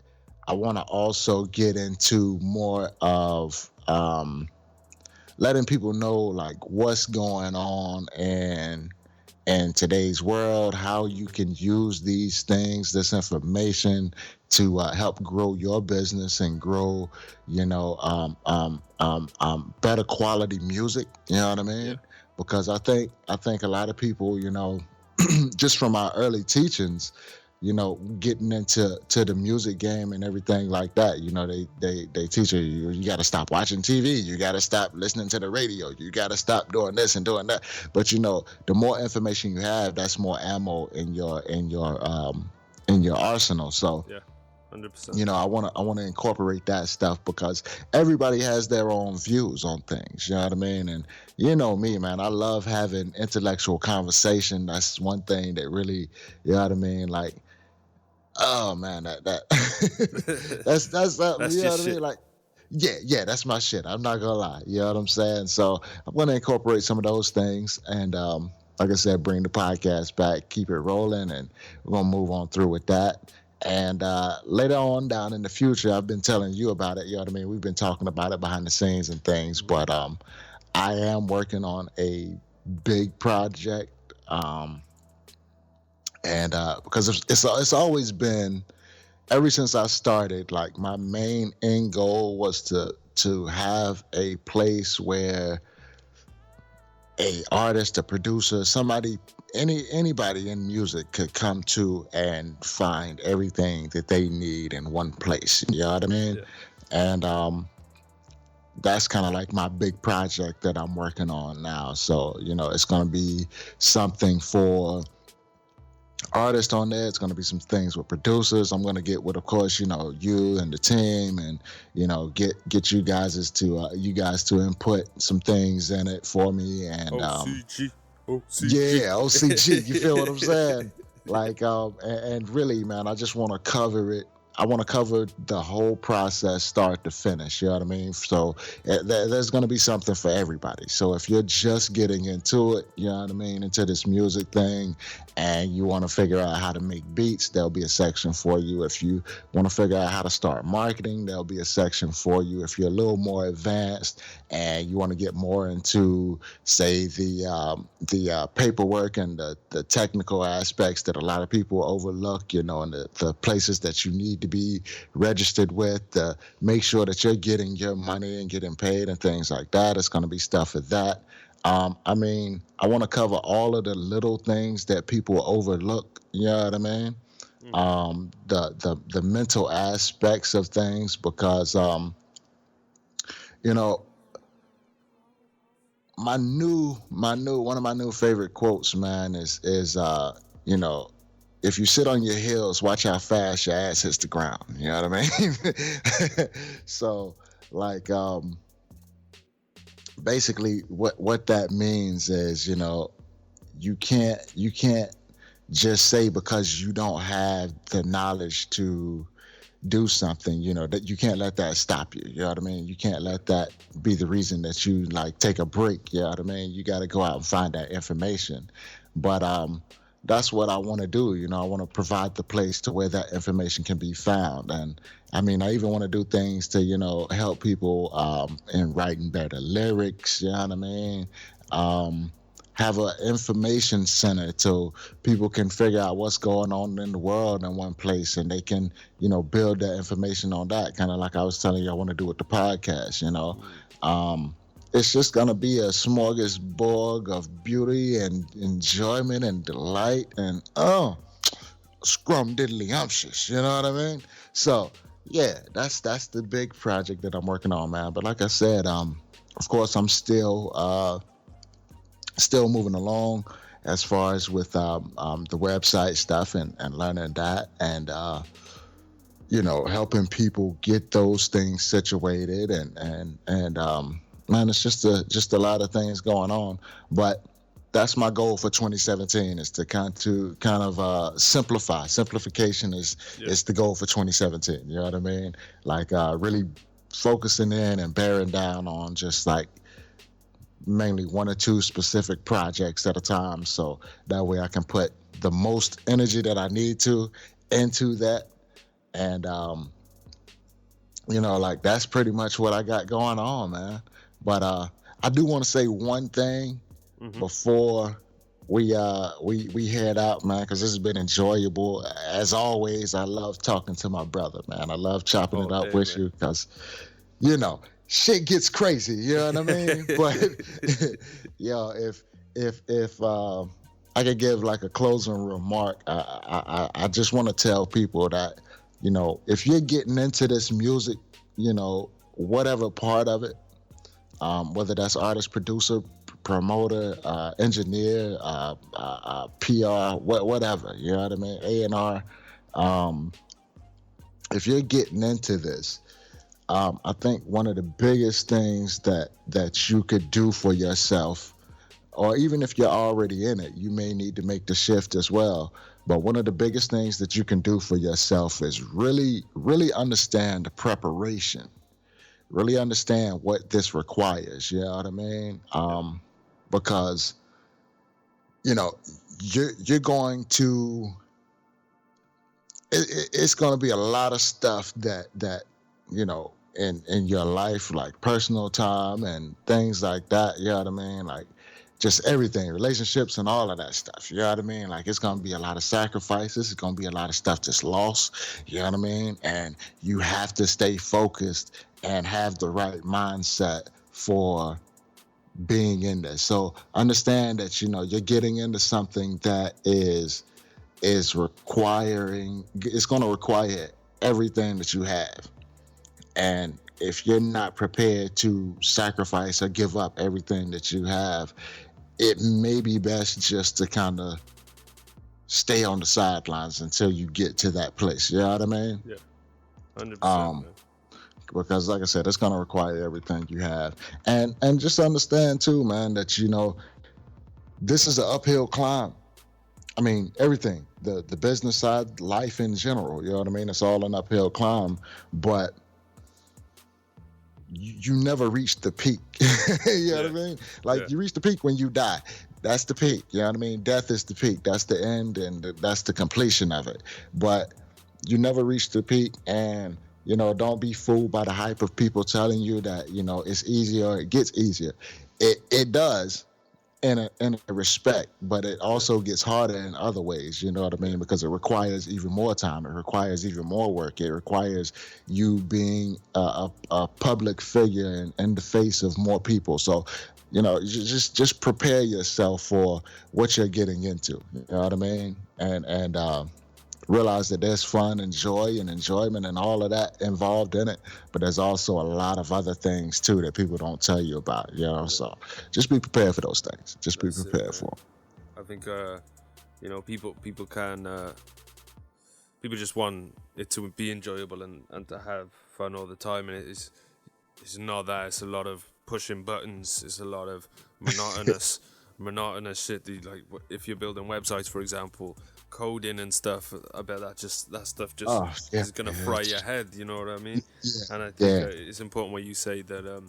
I want to also get into more of letting people know like what's going on in today's world, how you can use these things, this information, to help grow your business and grow, better quality music. You know what I mean? Yeah. Because I think a lot of people, just from our early teachings, getting into the music game and everything like that. They teach you got to stop watching TV, you got to stop listening to the radio, you got to stop doing this and doing that. But the more information you have, that's more ammo in your arsenal. So Yeah, 100%. I want to incorporate that stuff, because everybody has their own views on things. You know what I mean? And me, man, I love having intellectual conversation. That's one thing that really, you know what I mean? Like, oh man, that's That's you know what I shit. mean? Like, yeah, that's my shit. I'm not gonna lie. You know what I'm saying? So I'm gonna incorporate some of those things, and like I said, bring the podcast back, keep it rolling, and we're gonna move on through with that. And later on down in the future, I've been telling you about it. You know what I mean? We've been talking about it behind the scenes and things, but I am working on a big project. And because it's always been, ever since I started, like my main end goal was to have a place where a artist, a producer, somebody, anybody in music could come to and find everything that they need in one place. You know what I mean? Yeah. And that's kind of like my big project that I'm working on now. So it's going to be something for artists on there. It's going to be some things with producers. I'm going to get with, of course, you and the team, and get you guys to input some things in it for me. And OCG. yeah, OCG. You feel what I'm saying? Like, and really, man, I just want to cover it. I want to cover the whole process, start to finish. You know what I mean? So there's going to be something for everybody. So if you're just getting into it, you know what I mean, into this music thing, and you want to figure out how to make beats, there'll be a section for you. If you want to figure out how to start marketing, there'll be a section for you. If you're a little more advanced and you want to get more into, say, the paperwork and the technical aspects that a lot of people overlook, and the places that you need to be registered with, make sure that you're getting your money and getting paid and things like that. It's going to be stuff for that. I mean, I want to cover all of the little things that people overlook. You know what I mean? The mental aspects of things, because my new one of my new favorite quotes, man, is if you sit on your heels, watch how fast your ass hits the ground. You know what I mean? So, like, basically, what that means is, you can't just say, because you don't have the knowledge to, do something, that you can't let that stop you. You know what I mean? You can't let that be the reason that you like take a break. You know what I mean? You got to go out and find that information. But that's what I want to do. I want to provide the place to where that information can be found. And I mean, I even want to do things to, help people in writing better lyrics. You know what I mean? Have an information center so people can figure out what's going on in the world in one place, and they can, build that information on that. Kind of like I was telling you, I want to do with the podcast. It's just gonna be a smorgasbord of beauty and enjoyment and delight and scrum diddly umptious. You know what I mean? So yeah, that's the big project that I'm working on, man. But like I said, of course, I'm still moving along as far as with the website stuff and learning that and helping people get those things situated and man, it's just a lot of things going on. But that's my goal for 2017 is to kind of simplify. Simplification is the goal for 2017. You know what I mean? Like really focusing in and bearing down on just like mainly one or two specific projects at a time, so that way I can put the most energy that I need to into that. And like that's pretty much what I got going on, man. But I do want to say one thing before we head out, man, because this has been enjoyable as always. I love talking to my brother, man. I love chopping it up with you because shit gets crazy, you know what I mean? But if I could give like a closing remark, I just want to tell people that if you're getting into this music, whatever part of it, whether that's artist, producer, promoter, engineer, PR, whatever, you know what I mean, A&R, if you're getting into this. I think one of the biggest things that you could do for yourself, or even if you're already in it, you may need to make the shift as well. But one of the biggest things that you can do for yourself is really, really understand the preparation, really understand what this requires. You know what I mean? Because, you're going to, it's going to be a lot of stuff that in your life, like personal time and things like that, you know what I mean? Like just everything, relationships and all of that stuff, you know what I mean? Like it's going to be a lot of sacrifices. It's going to be a lot of stuff that's lost, you know what I mean? And you have to stay focused and have the right mindset for being in there. So understand that, you're getting into something that is requiring, it's going to require everything that you have. And if you're not prepared to sacrifice or give up everything that you have, it may be best just to kind of stay on the sidelines until you get to that place. You know what I mean? Yeah, 100%. Because like I said, it's going to require everything you have. And just understand too, man, that, this is an uphill climb. I mean, everything, the business side, life in general, you know what I mean? It's all an uphill climb, but you never reach the peak. You know what I mean? Like you reach the peak when you die. That's the peak. You know what I mean? Death is the peak. That's the end, and that's the completion of it. But you never reach the peak, and don't be fooled by the hype of people telling you that it's easier or it gets easier. It does in a respect, but it also gets harder in other ways, you know what I mean? Because it requires even more time. It requires even more work. It requires you being a public figure in the face of more people. So, just prepare yourself for what you're getting into, you know what I mean? And realize that there's fun and joy and enjoyment and all of that involved in it, but there's also a lot of other things too that people don't tell you about, so just be prepared for those things. Just be prepared for them. I think people can people just want it to be enjoyable and to have fun all the time, and it's not that. It's a lot of pushing buttons. It's a lot of monotonous monotonous shit. Like if you're building websites, for example, coding and stuff, I bet that stuff just is gonna fry your head. You know what I mean? Yeah. And I think it's important what you say that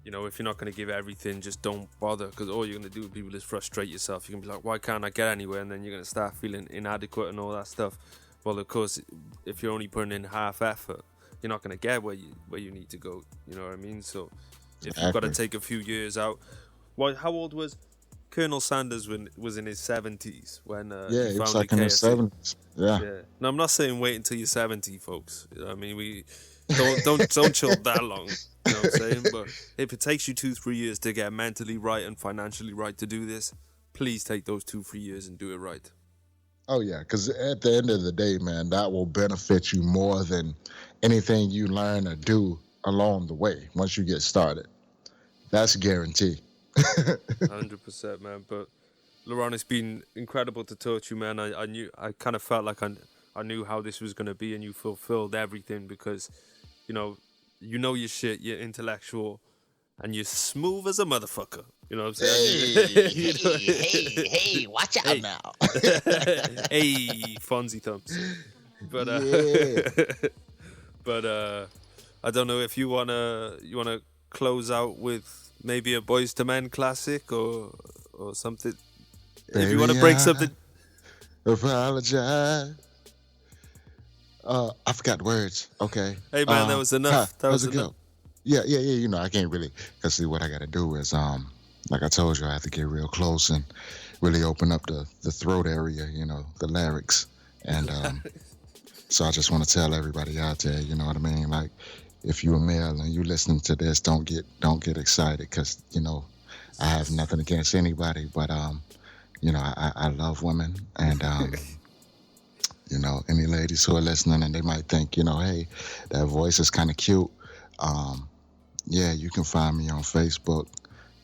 if you're not gonna give everything, just don't bother, because all you're gonna do with people is frustrate yourself. You're gonna be like, why can't I get anywhere? And then you're gonna start feeling inadequate and all that stuff. Well, of course, if you're only putting in half effort, you're not gonna get where you need to go. You know what I mean? So if you've got to take a few years out. How old was Colonel Sanders when was in his 70s when he was like the in his 70s. Yeah. Now I'm not saying wait until you're 70, folks. I mean, we don't chill that long. You know what I'm saying? But if it takes you 2-3 years to get mentally right and financially right to do this, please take those 2-3 years and do it right. Oh yeah, because at the end of the day, man, that will benefit you more than anything you learn or do along the way. Once you get started, that's a guarantee. 100%, man. But Lehron, it's been incredible to talk to you, man. I kind of felt like I knew how this was going to be, and you fulfilled everything, because you know your shit, you're intellectual, and you're smooth as a motherfucker. You know what I'm saying? Hey, watch out now. Hey, Fonzie thumbs. But I don't know if you wanna close out with maybe a Boys to Men classic or something. Baby, if you want to break something. Apologize. I forgot the words. Okay. Hey man, that was enough. That was enough. Yeah. You know, I can't really, cause see what I gotta do is like I told you, I have to get real close and really open up the throat area, you know, the larynx, and so I just want to tell everybody out there, you know what I mean? Like, if you're a male and you listening to this, don't get excited, cause you know, I have nothing against anybody, but you know, I love women, and you know, any ladies who are listening and they might think, you know, hey, that voice is kind of cute. Yeah, you can find me on Facebook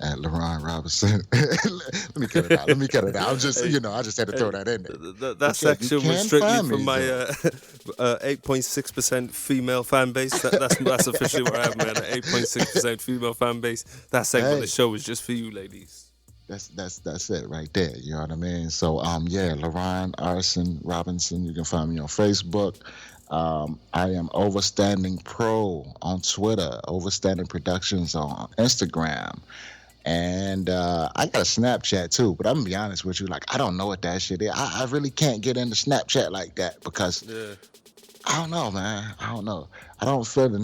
at Lehron Robinson. Let me cut it out. I'm just, you know, I just had to throw that in there. That section was strictly from my 8.6% female fan base. That's officially what I have, man. An 8.6% female fan base. That segment of the show is just for you, ladies. That's it right there. You know what I mean? So yeah, Lehron Robinson. You can find me on Facebook. I am Overstanding Pro on Twitter, Overstanding Productions on Instagram, and I got a Snapchat too. But I'm gonna be honest with you, like I don't know what that shit is. I really can't get into Snapchat like that because I don't know, man. I don't know. I don't feel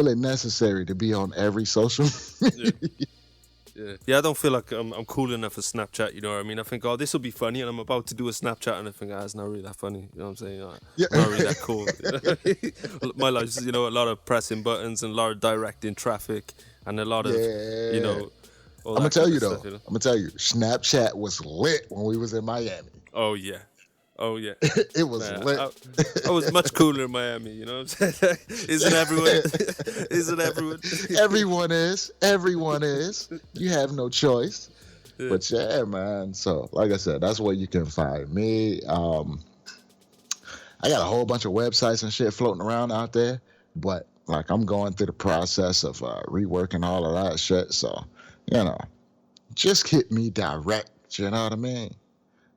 it necessary to be on every social media. Yeah, I don't feel like I'm cool enough for Snapchat, you know what I mean? I think, this will be funny, and I'm about to do a Snapchat, and I think, it's not really that funny, you know what I'm saying? Not really that cool. My life's, you know, a lot of pressing buttons and a lot of directing traffic and a lot of, you know, all I'm that gonna tell you stuff, though, you know? I'm gonna tell you, Snapchat was lit when we was in Miami. Oh, yeah. It was lit. I was much cooler in Miami, you know what I'm saying? Isn't everyone? Everyone is. You have no choice. Yeah. But yeah, man. So, like I said, that's where you can find me. I got a whole bunch of websites and shit floating around out there, but like I'm going through the process of reworking all of that shit. So, you know, just hit me direct. You know what I mean?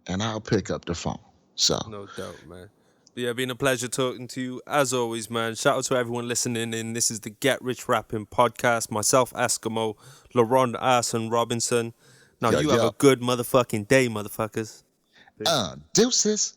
And I'll pick up the phone. So no doubt, man. But yeah, been a pleasure talking to you as always, man. Shout out to everyone listening in. This is the Get Rich Rapping podcast. Myself, Esskimo, Lehron Robinson. Now you have a good motherfucking day, motherfuckers. Deuces.